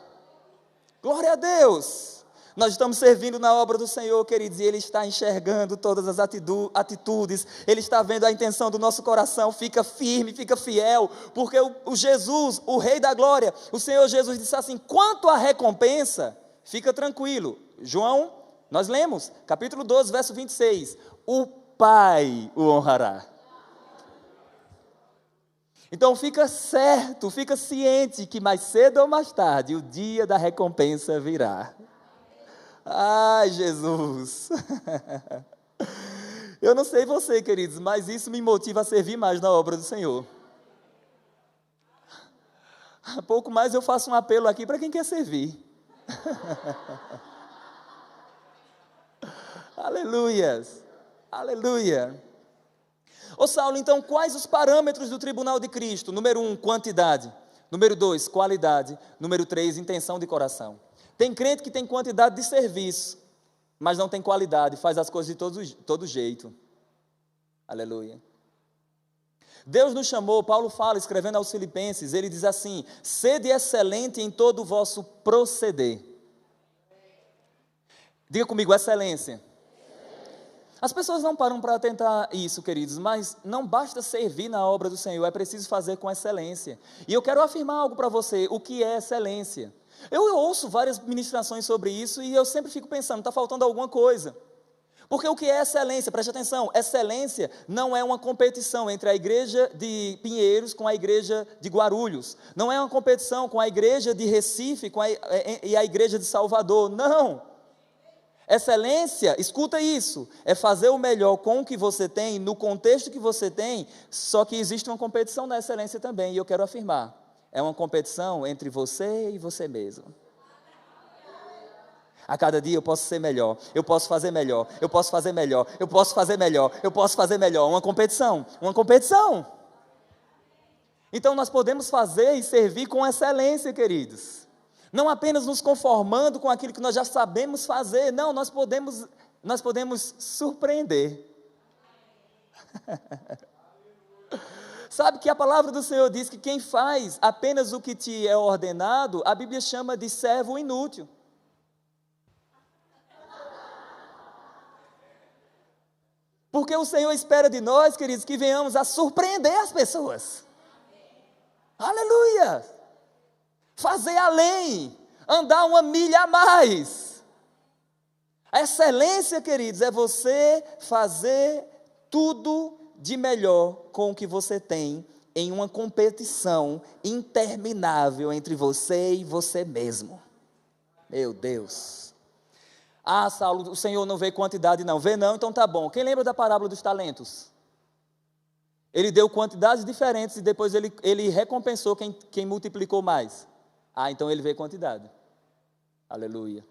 Glória a Deus! Nós estamos servindo na obra do Senhor, queridos, e Ele está enxergando todas as atitudes, Ele está vendo a intenção do nosso coração. Fica firme, fica fiel, porque o Jesus, o Rei da Glória, o Senhor Jesus disse assim, quanto à recompensa, fica tranquilo. João, nós lemos, capítulo 12, verso 26, o Pai o honrará. Então fica certo, fica ciente que mais cedo ou mais tarde o dia da recompensa virá. Ai, Jesus! Eu não sei você, queridos, mas isso me motiva a servir mais na obra do Senhor. Pouco mais eu faço um apelo aqui para quem quer servir. Aleluias! Aleluia! Ô Saulo, então quais os parâmetros do tribunal de Cristo? Número 1, quantidade. Número 2, qualidade. Número 3, intenção de coração. Tem crente que tem quantidade de serviço, mas não tem qualidade, faz as coisas de todo jeito. Aleluia. Deus nos chamou, Paulo fala, escrevendo aos Filipenses, ele diz assim, sede excelente em todo o vosso proceder. Diga comigo, excelência. As pessoas não param para tentar isso, queridos, mas não basta servir na obra do Senhor, é preciso fazer com excelência. E eu quero afirmar algo para você, o que é excelência? Eu ouço várias ministrações sobre isso e eu sempre fico pensando, está faltando alguma coisa. Porque o que é excelência? Preste atenção, excelência não é uma competição entre a igreja de Pinheiros com a igreja de Guarulhos. Não é uma competição com a igreja de Recife e a igreja de Salvador, não. Excelência, escuta isso, é fazer o melhor com o que você tem, no contexto que você tem, só que existe uma competição na excelência também, e eu quero afirmar, é uma competição entre você e você mesmo. A cada dia eu posso ser melhor, eu posso fazer melhor, eu posso fazer melhor, eu posso fazer melhor, eu posso fazer melhor, uma competição. Então nós podemos fazer e servir com excelência, queridos. Não apenas nos conformando com aquilo que nós já sabemos fazer, não, nós podemos surpreender. Sabe que a palavra do Senhor diz que quem faz apenas o que te é ordenado, a Bíblia chama de servo inútil. Porque o Senhor espera de nós, queridos, que venhamos a surpreender as pessoas. Aleluia! Fazer além, andar 1 milha a mais. A excelência, queridos, é você fazer tudo de melhor com o que você tem em uma competição interminável entre você e você mesmo. Meu Deus. Ah, Saulo, o Senhor não vê quantidade não. Vê não, então tá bom. Quem lembra da parábola dos talentos? Ele deu quantidades diferentes e depois ele recompensou quem multiplicou mais. Ah, então ele vê quantidade. Aleluia.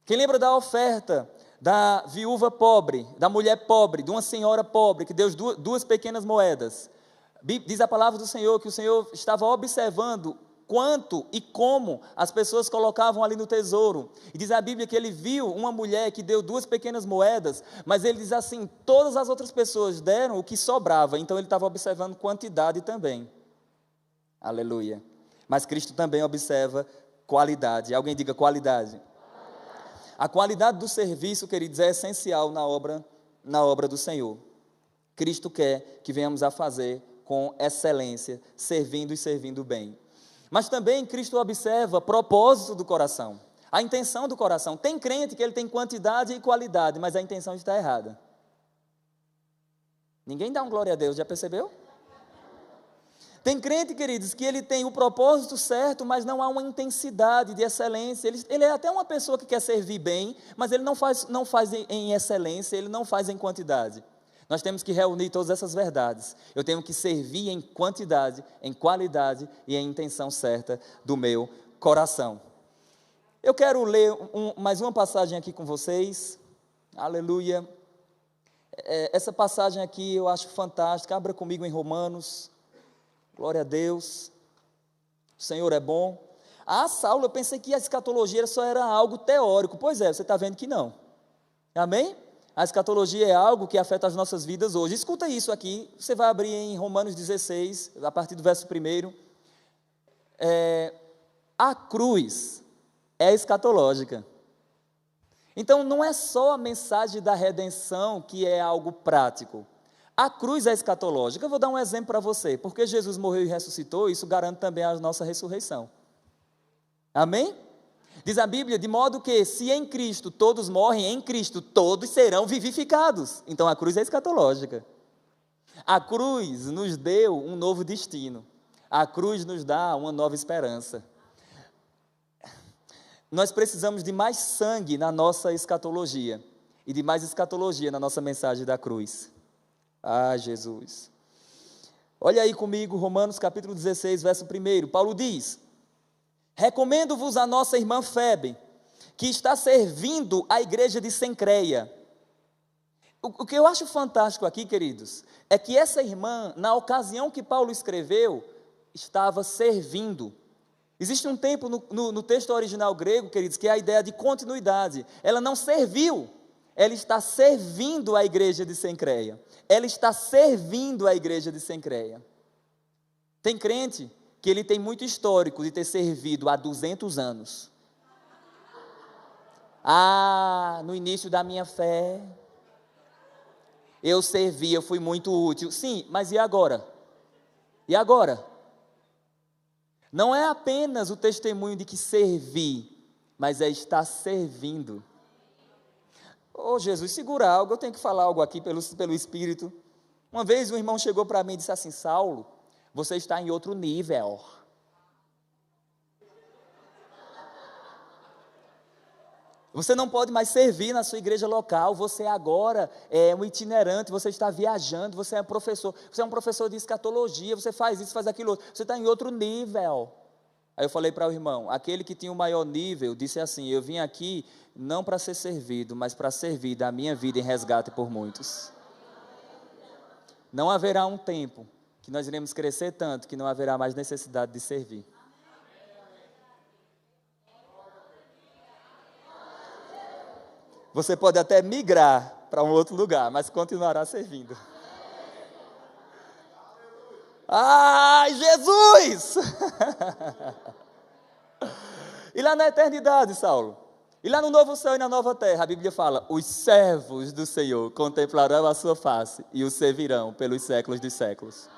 Quem lembra da oferta da viúva pobre, da mulher pobre, de uma senhora pobre, que deu duas pequenas moedas? Diz a palavra do Senhor que o Senhor estava observando quanto e como as pessoas colocavam ali no tesouro. E diz a Bíblia que ele viu uma mulher que deu 2 pequenas moedas, mas ele diz assim, todas as outras pessoas deram o que sobrava, então ele estava observando quantidade também. Aleluia. Mas Cristo também observa qualidade. Alguém diga qualidade. A qualidade do serviço, queridos, é essencial na obra do Senhor. Cristo quer que venhamos a fazer com excelência, servindo e servindo bem. Mas também Cristo observa propósito do coração, a intenção do coração. Tem crente que ele tem quantidade e qualidade, mas a intenção está errada. Ninguém dá um glória a Deus, já percebeu? Tem crente, queridos, que ele tem o propósito certo, mas não há uma intensidade de excelência. Ele é até uma pessoa que quer servir bem, mas ele não faz em excelência, ele não faz em quantidade. Nós temos que reunir todas essas verdades. Eu tenho que servir em quantidade, em qualidade e em intenção certa do meu coração. Eu quero ler mais uma passagem aqui com vocês. Aleluia. Essa passagem aqui eu acho fantástica. Abra comigo em Romanos. Glória a Deus. O Senhor é bom. Saulo, eu pensei que a escatologia só era algo teórico. Pois é, você está vendo que não. Amém? A escatologia é algo que afeta as nossas vidas hoje. Escuta isso aqui, você vai abrir em Romanos 16, a partir do verso 1. A cruz é escatológica. Então, não é só a mensagem da redenção que é algo prático. A cruz é escatológica. Eu vou dar um exemplo para você. Porque Jesus morreu e ressuscitou, isso garante também a nossa ressurreição. Amém? Diz a Bíblia, de modo que, se em Cristo todos morrem, em Cristo todos serão vivificados. Então, a cruz é escatológica. A cruz nos deu um novo destino. A cruz nos dá uma nova esperança. Nós precisamos de mais sangue na nossa escatologia. E de mais escatologia na nossa mensagem da cruz. Ah, Jesus. Olha aí comigo, Romanos capítulo 16, verso 1. Paulo diz: recomendo-vos a nossa irmã Febe, que está servindo a igreja de Cencreia. O que eu acho fantástico aqui, queridos, é que essa irmã, na ocasião que Paulo escreveu, estava servindo. Existe um tempo no texto original grego, queridos, que é a ideia de continuidade. Ela não serviu, ela está servindo a igreja de Cencreia. Ela está servindo a igreja de Cencreia. Tem crente que ele tem muito histórico de ter servido há 200 anos. No início da minha fé, eu servi, eu fui muito útil. Sim, mas e agora? E agora? Não é apenas o testemunho de que servi, mas é estar servindo. Jesus, segura algo, eu tenho que falar algo aqui pelo Espírito. Uma vez um irmão chegou para mim e disse assim: Saulo, você está em outro nível. Você não pode mais servir na sua igreja local, você agora é um itinerante, você está viajando, você é um professor de escatologia, você faz isso, faz aquilo, você está em outro nível. Aí eu falei para o irmão, aquele que tinha o maior nível, disse assim: eu vim aqui não para ser servido, mas para servir da minha vida em resgate por muitos. Não haverá um tempo que nós iremos crescer tanto que não haverá mais necessidade de servir. Você pode até migrar para um outro lugar, mas continuará servindo. Ai, Jesus! E lá na eternidade, Saulo? E lá no novo céu e na nova terra, a Bíblia fala: os servos do Senhor contemplarão a sua face e o servirão pelos séculos dos séculos.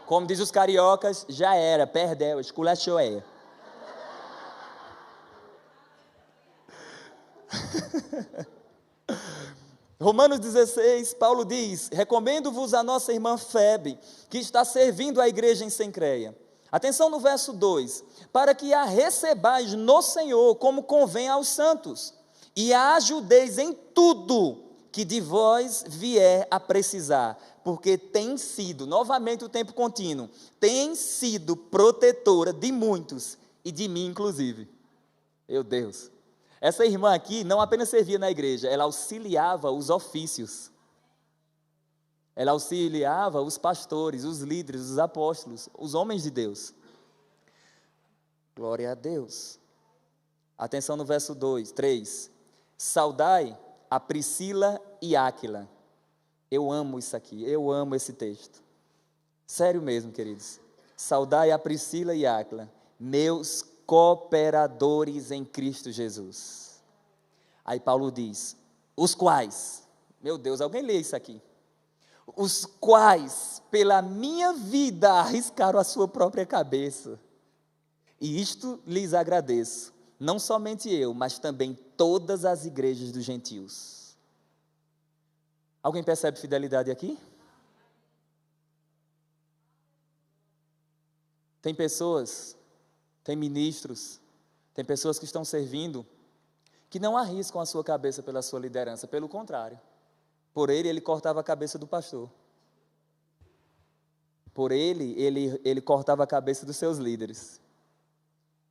Como diz os cariocas, já era, perdeu, esculachou. Romanos 16, Paulo diz: recomendo-vos a nossa irmã Febe, que está servindo a igreja em Cencreia. Atenção no verso 2: para que a recebais no Senhor, como convém aos santos, e a ajudeis em tudo que de vós vier a precisar, porque tem sido, novamente o tempo contínuo, tem sido protetora de muitos, e de mim inclusive. Meu Deus! Essa irmã aqui não apenas servia na igreja, ela auxiliava os ofícios. Ela auxiliava os pastores, os líderes, os apóstolos, os homens de Deus. Glória a Deus. Atenção no verso 3. Saudai a Priscila e Áquila. Eu amo isso aqui, eu amo esse texto. Sério mesmo, queridos. Saudai a Priscila e Áquila, meus cooperadores em Cristo Jesus. Aí Paulo diz, os quais, meu Deus, alguém lê isso aqui. Os quais, pela minha vida, arriscaram a sua própria cabeça. E isto lhes agradeço, não somente eu, mas também todas as igrejas dos gentios. Alguém percebe fidelidade aqui? Tem pessoas, tem ministros, tem pessoas que estão servindo, que não arriscam a sua cabeça pela sua liderança, pelo contrário. Por ele cortava a cabeça do pastor. Por ele cortava a cabeça dos seus líderes.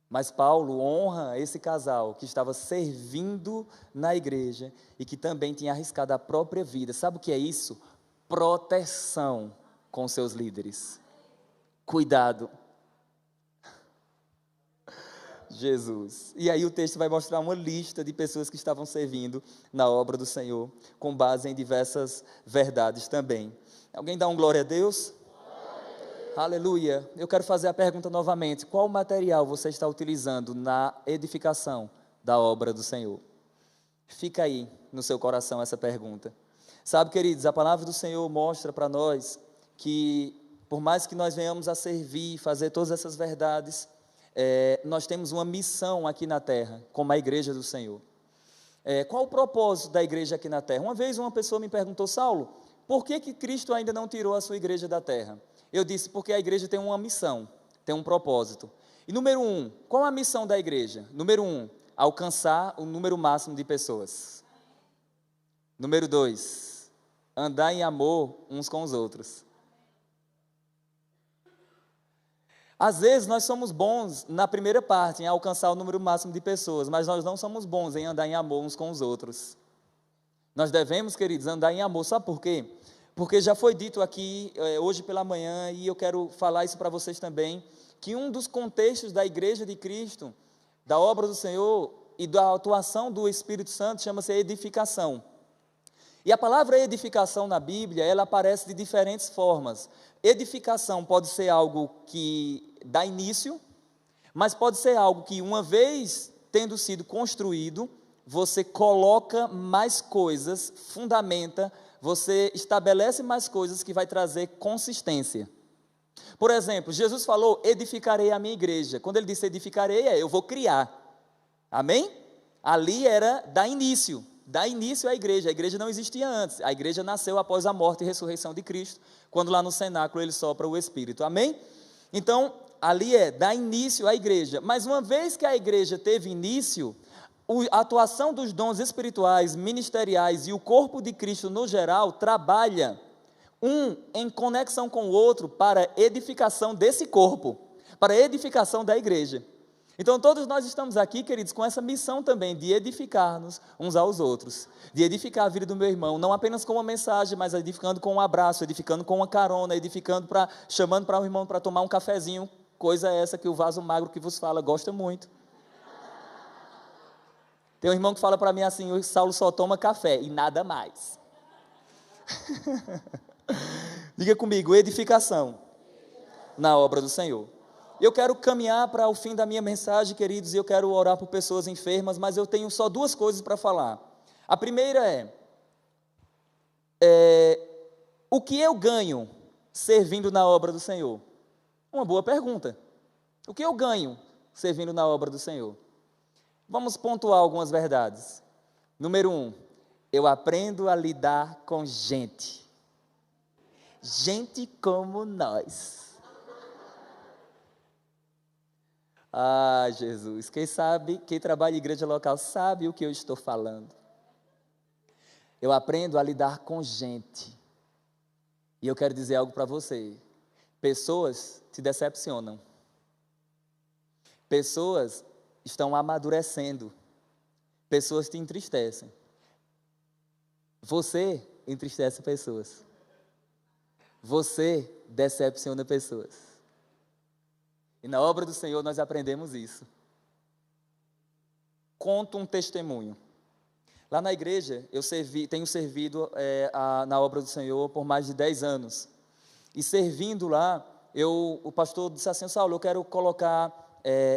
Mas Paulo honra esse casal que estava servindo na igreja e que também tinha arriscado a própria vida. Sabe o que é isso? Proteção com seus líderes. Cuidado. Jesus. E aí o texto vai mostrar uma lista de pessoas que estavam servindo na obra do Senhor, com base em diversas verdades também. Alguém dá um glória a Deus? Aleluia. Eu quero fazer a pergunta novamente. Qual material você está utilizando na edificação da obra do Senhor? Fica aí no seu coração essa pergunta. Sabe, queridos, a palavra do Senhor mostra para nós que, por mais que nós venhamos a servir, fazer todas essas verdades, nós temos uma missão aqui na terra, como a igreja do Senhor. Qual o propósito da igreja aqui na terra? Uma vez uma pessoa me perguntou, Saulo, por que Cristo ainda não tirou a sua igreja da terra? Eu disse, porque a igreja tem uma missão, tem um propósito. E número 1, qual a missão da igreja? Número 1, alcançar o número máximo de pessoas. Número 2, andar em amor uns com os outros. Às vezes nós somos bons na primeira parte, em alcançar o número máximo de pessoas, mas nós não somos bons em andar em amor uns com os outros. Nós devemos, queridos, andar em amor, sabe por quê? Porque já foi dito aqui hoje pela manhã, e eu quero falar isso para vocês também, que um dos contextos da igreja de Cristo, da obra do Senhor e da atuação do Espírito Santo chama-se edificação. E a palavra edificação na Bíblia, ela aparece de diferentes formas. Edificação pode ser algo que dá início, mas pode ser algo que, uma vez tendo sido construído, você coloca mais coisas, fundamenta, você estabelece mais coisas que vai trazer consistência. Por exemplo, Jesus falou, edificarei a minha igreja. Quando ele disse edificarei, eu vou criar. Amém? Ali era dar início à igreja. A igreja não existia antes. A igreja nasceu após a morte e ressurreição de Cristo, quando lá no cenáculo ele sopra o Espírito. Amém? Então, ali dar início à igreja. Mas uma vez que a igreja teve início, a atuação dos dons espirituais, ministeriais e o corpo de Cristo no geral trabalha em conexão com o outro para edificação desse corpo, para edificação da igreja. Então todos nós estamos aqui, queridos, com essa missão também de edificar-nos uns aos outros, de edificar a vida do meu irmão, não apenas com uma mensagem, mas edificando com um abraço, edificando com uma carona, chamando para o irmão para tomar um cafezinho, coisa essa que o vaso magro que vos fala gosta muito. Tem um irmão que fala para mim assim, o Saulo só toma café e nada mais. Diga comigo, edificação na obra do Senhor. Eu quero caminhar para o fim da minha mensagem, queridos, e eu quero orar por pessoas enfermas, mas eu tenho só duas coisas para falar. A primeira o que eu ganho servindo na obra do Senhor? Uma boa pergunta. O que eu ganho servindo na obra do Senhor? Vamos pontuar algumas verdades. Número 1, eu aprendo a lidar com gente. Gente como nós. Ah, Jesus, quem trabalha em igreja local sabe o que eu estou falando. Eu aprendo a lidar com gente. E eu quero dizer algo para você. Pessoas te decepcionam. Pessoas estão amadurecendo. Pessoas te entristecem. Você entristece pessoas. Você decepciona pessoas. E na obra do Senhor nós aprendemos isso. Conto um testemunho. Lá na igreja, tenho servido na obra do Senhor por mais de 10 anos. E servindo lá, o pastor disse assim: Saulo, eu quero colocar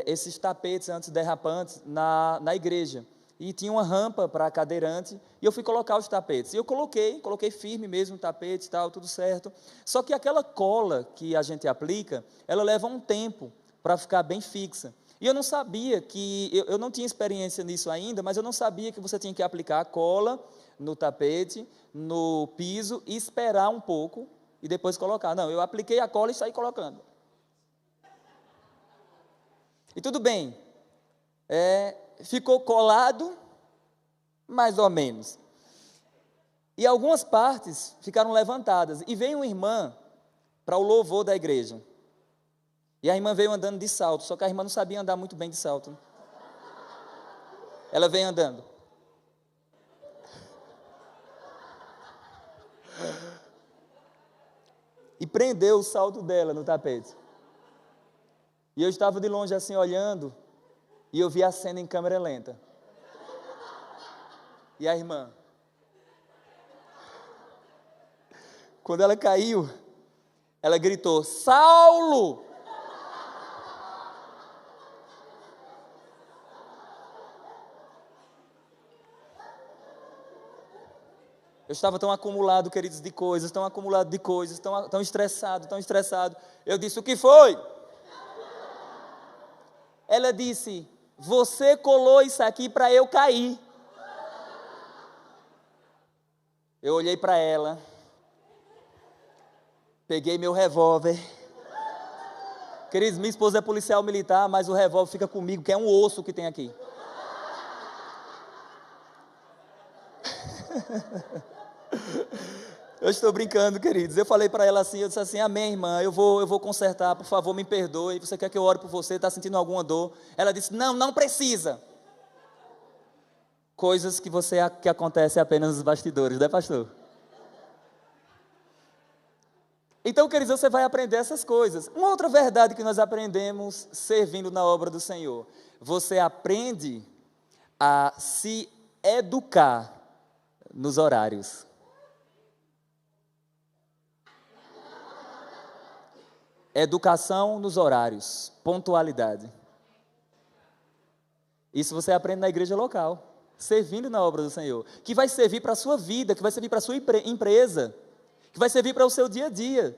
esses tapetes antiderrapantes na igreja. E tinha uma rampa para cadeirante, e eu fui colocar os tapetes. E eu coloquei firme mesmo o tapete e tal, tudo certo. Só que aquela cola que a gente aplica, ela leva um tempo para ficar bem fixa. E eu não sabia eu não tinha experiência nisso ainda, mas eu não sabia que você tinha que aplicar a cola no tapete, no piso, e esperar um pouco, e depois colocar. Não, eu apliquei a cola e saí colocando. E tudo bem, ficou colado, mais ou menos. E algumas partes ficaram levantadas. E veio uma irmã para o louvor da igreja. E a irmã veio andando de salto, só que a irmã não sabia andar muito bem de salto. Ela veio andando. E prendeu o salto dela no tapete. E eu estava de longe assim olhando, e eu vi a cena em câmera lenta. E a irmã, quando ela caiu, ela gritou: Saulo! Eu estava tão acumulado, queridos, de coisas, tão estressado. Eu disse: o que foi? Ela disse: você colou isso aqui para eu cair. Eu olhei para ela, peguei meu revólver. Queridos, minha esposa é policial militar, mas o revólver fica comigo, que é um osso que tem aqui. Eu estou brincando, queridos. Eu falei para ela assim, eu disse assim: amém, irmã, eu vou consertar, por favor, me perdoe. Você quer que eu ore por você? Está sentindo alguma dor? Ela disse: não precisa. Coisas que acontecem apenas nos bastidores, né, pastor? Então, queridos, você vai aprender essas coisas. Uma outra verdade que nós aprendemos servindo na obra do Senhor: você aprende a se educar nos horários. Educação nos horários, pontualidade. Isso você aprende na igreja local, servindo na obra do Senhor, que vai servir para a sua vida, que vai servir para a sua empresa, que vai servir para o seu dia a dia.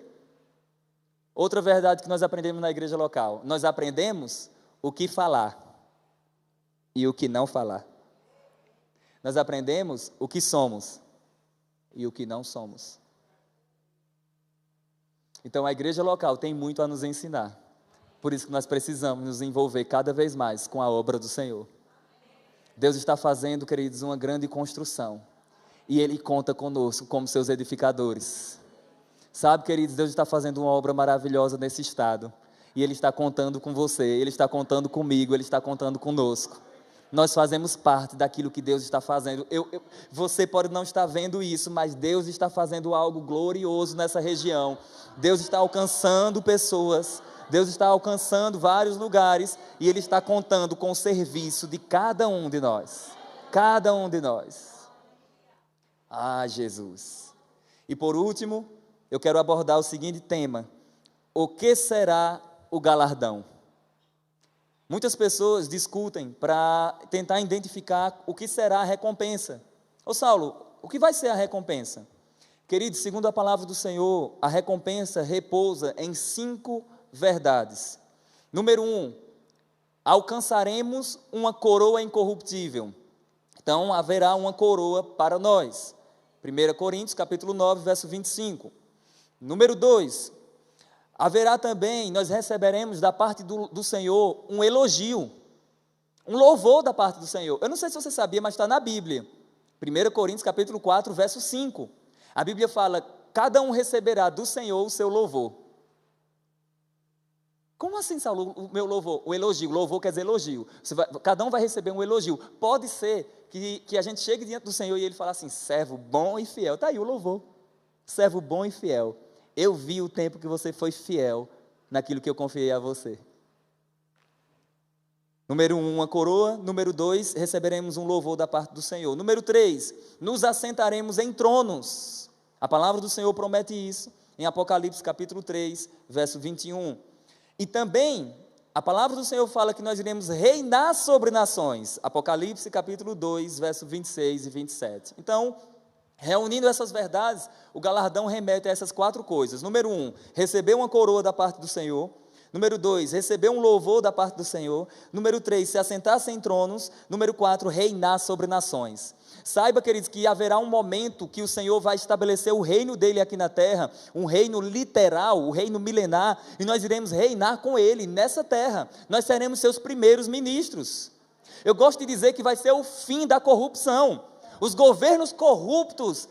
Outra verdade que nós aprendemos na igreja local: nós aprendemos o que falar e o que não falar. Nós aprendemos o que somos e o que não somos. Então a igreja local tem muito a nos ensinar. Por isso que nós precisamos nos envolver cada vez mais com a obra do Senhor. Deus está fazendo, queridos, uma grande construção. E Ele conta conosco como seus edificadores. Sabe, queridos, Deus está fazendo uma obra maravilhosa nesse estado. E Ele está contando com você, Ele está contando comigo, Ele está contando conosco. Nós fazemos parte daquilo que Deus está fazendo. Você pode não estar vendo isso, mas Deus está fazendo algo glorioso nessa região. Deus está alcançando pessoas, Deus está alcançando vários lugares, e Ele está contando com o serviço de cada um de nós. Cada um de nós. Ah, Jesus. E por último, eu quero abordar o seguinte tema: o que será o galardão? Muitas pessoas discutem para tentar identificar o que será a recompensa. Ô Saulo, o que vai ser a recompensa? Queridos, segundo a palavra do Senhor, a recompensa repousa em 5 verdades. Número 1, alcançaremos uma coroa incorruptível. Então, haverá uma coroa para nós. 1 Coríntios, capítulo 9, verso 25. Número 2, haverá também, nós receberemos da parte do Senhor um elogio, um louvor da parte do Senhor. Eu não sei se você sabia, mas está na Bíblia. 1 Coríntios, capítulo 4, verso 5. A Bíblia fala: cada um receberá do Senhor o seu louvor. Como assim, Saulo, o meu louvor? O elogio, louvor quer dizer elogio. Cada um vai receber um elogio. Pode ser que a gente chegue diante do Senhor e Ele fale assim: servo bom e fiel. Está aí o louvor. Servo bom e fiel. Eu vi o tempo que você foi fiel naquilo que eu confiei a você. Número 1, uma coroa. Número 2, receberemos um louvor da parte do Senhor. Número 3, nos assentaremos em tronos. A palavra do Senhor promete isso em Apocalipse capítulo 3, verso 21. E também a palavra do Senhor fala que nós iremos reinar sobre nações. Apocalipse capítulo 2, verso 26 e 27. Então, reunindo essas verdades, o galardão remete a essas 4 coisas. Número 1, receber uma coroa da parte do Senhor. Número 2, receber um louvor da parte do Senhor. Número 3, se assentar-se em tronos. Número 4, reinar sobre nações. Saiba, queridos, que haverá um momento que o Senhor vai estabelecer o reino dele aqui na terra, um reino literal, o reino milenar, e nós iremos reinar com ele nessa terra. Nós seremos seus primeiros ministros. Eu gosto de dizer que vai ser o fim da corrupção. Os governos corruptos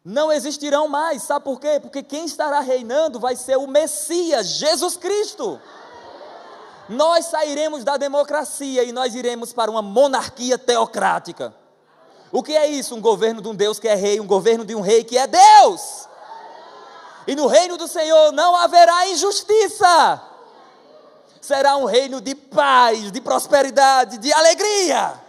não existirão mais. Sabe por quê? Porque quem estará reinando vai ser o Messias, Jesus Cristo. Nós sairemos da democracia e nós iremos para uma monarquia teocrática. O que é isso? Um governo de um Deus que é rei, um governo de um rei que é Deus. E no reino do Senhor não haverá injustiça. Será um reino de paz, de prosperidade, de alegria.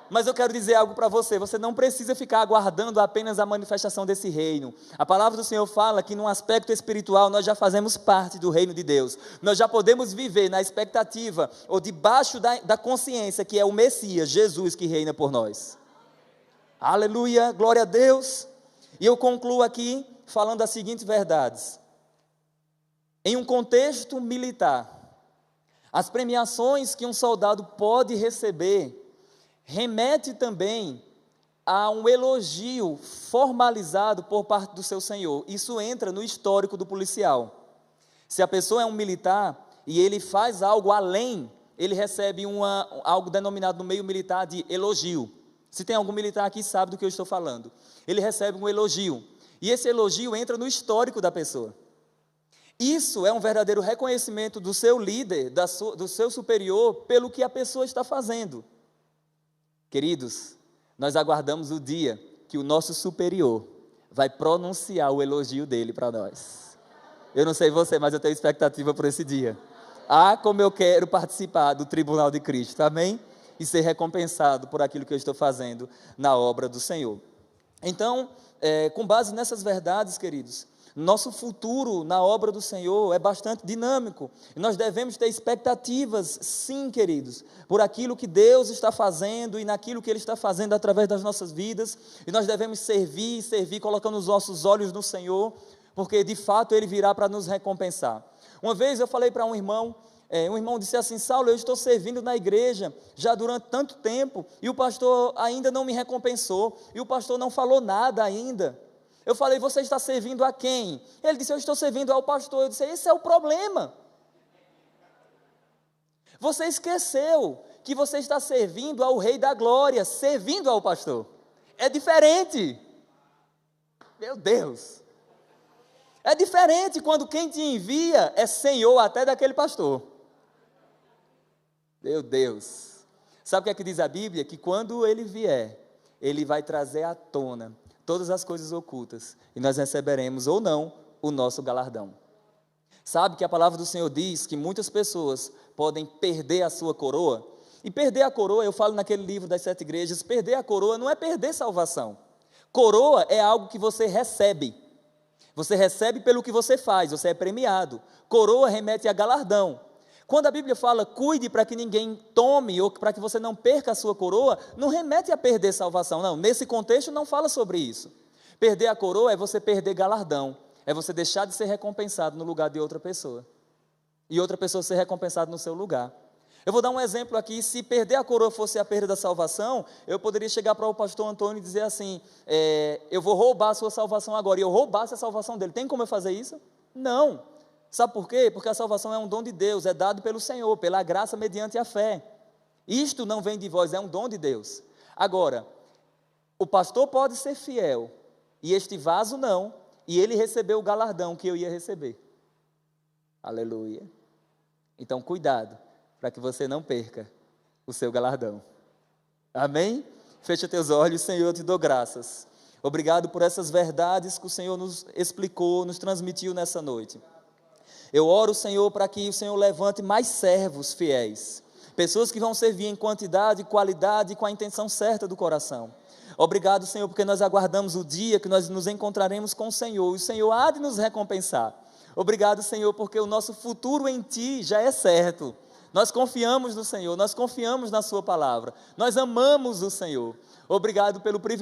Mas eu quero dizer algo para você, você não precisa ficar aguardando apenas a manifestação desse reino. A palavra do Senhor fala que num aspecto espiritual nós já fazemos parte do reino de Deus. Nós já podemos viver na expectativa ou debaixo da consciência que é o Messias, Jesus, que reina por nós. Aleluia, glória a Deus. E eu concluo aqui falando as seguintes verdades. Em um contexto militar, as premiações que um soldado pode receber remete também a um elogio formalizado por parte do seu senhor. Isso entra no histórico do policial. Se a pessoa é um militar e ele faz algo além, ele recebe algo denominado no meio militar de elogio. Se tem algum militar aqui, sabe do que eu estou falando. Ele recebe um elogio. E esse elogio entra no histórico da pessoa. Isso é um verdadeiro reconhecimento do seu líder, do seu superior, pelo que a pessoa está fazendo. Queridos, nós aguardamos o dia que o nosso superior vai pronunciar o elogio dele para nós. Eu não sei você, mas eu tenho expectativa por esse dia. Como eu quero participar do tribunal de Cristo, amém? E ser recompensado por aquilo que eu estou fazendo na obra do Senhor. Então, com base nessas verdades, queridos, nosso futuro na obra do Senhor é bastante dinâmico. E nós devemos ter expectativas, sim, queridos, por aquilo que Deus está fazendo e naquilo que Ele está fazendo através das nossas vidas. E nós devemos servir, colocando os nossos olhos no Senhor, porque de fato Ele virá para nos recompensar. Uma vez eu falei para um irmão disse assim: Saulo, eu estou servindo na igreja já durante tanto tempo e o pastor ainda não me recompensou, e o pastor não falou nada ainda. Eu falei: você está servindo a quem? Ele disse: eu estou servindo ao pastor. Eu disse: esse é o problema. Você esqueceu que você está servindo ao Rei da Glória, servindo ao pastor. É diferente. Meu Deus. É diferente quando quem te envia é Senhor até daquele pastor. Meu Deus. Sabe o que é que diz a Bíblia? Que quando ele vier, ele vai trazer à tona todas as coisas ocultas, e nós receberemos ou não o nosso galardão. Sabe que a palavra do Senhor diz que muitas pessoas podem perder a sua coroa? E perder a coroa, eu falo naquele livro das 7 igrejas, perder a coroa não é perder salvação. Coroa é algo que você recebe. Você recebe pelo que você faz, você é premiado. Coroa remete a galardão. Quando a Bíblia fala cuide para que ninguém tome ou para que você não perca a sua coroa, não remete a perder salvação, não. Nesse contexto não fala sobre isso. Perder a coroa é você perder galardão, é você deixar de ser recompensado no lugar de outra pessoa e outra pessoa ser recompensada no seu lugar. Eu vou dar um exemplo aqui. Se perder a coroa fosse a perda da salvação, eu poderia chegar para o pastor Antônio e dizer assim: eu vou roubar a sua salvação agora, e eu roubasse a salvação dele. Tem como eu fazer isso? Não. Sabe por quê? Porque a salvação é um dom de Deus, é dado pelo Senhor, pela graça mediante a fé. Isto não vem de vós, é um dom de Deus. Agora, o pastor pode ser fiel, e este vaso não, e ele recebeu o galardão que eu ia receber. Aleluia. Então, cuidado, para que você não perca o seu galardão. Amém? Fecha teus olhos. Senhor, eu te dou graças. Obrigado por essas verdades que o Senhor nos explicou, nos transmitiu nessa noite. Eu oro, Senhor, para que o Senhor levante mais servos fiéis, pessoas que vão servir em quantidade, qualidade e com a intenção certa do coração. Obrigado, Senhor, porque nós aguardamos o dia que nós nos encontraremos com o Senhor, e o Senhor há de nos recompensar. Obrigado, Senhor, porque o nosso futuro em Ti já é certo. Nós confiamos no Senhor, nós confiamos na Sua palavra, nós amamos o Senhor. Obrigado pelo privilégio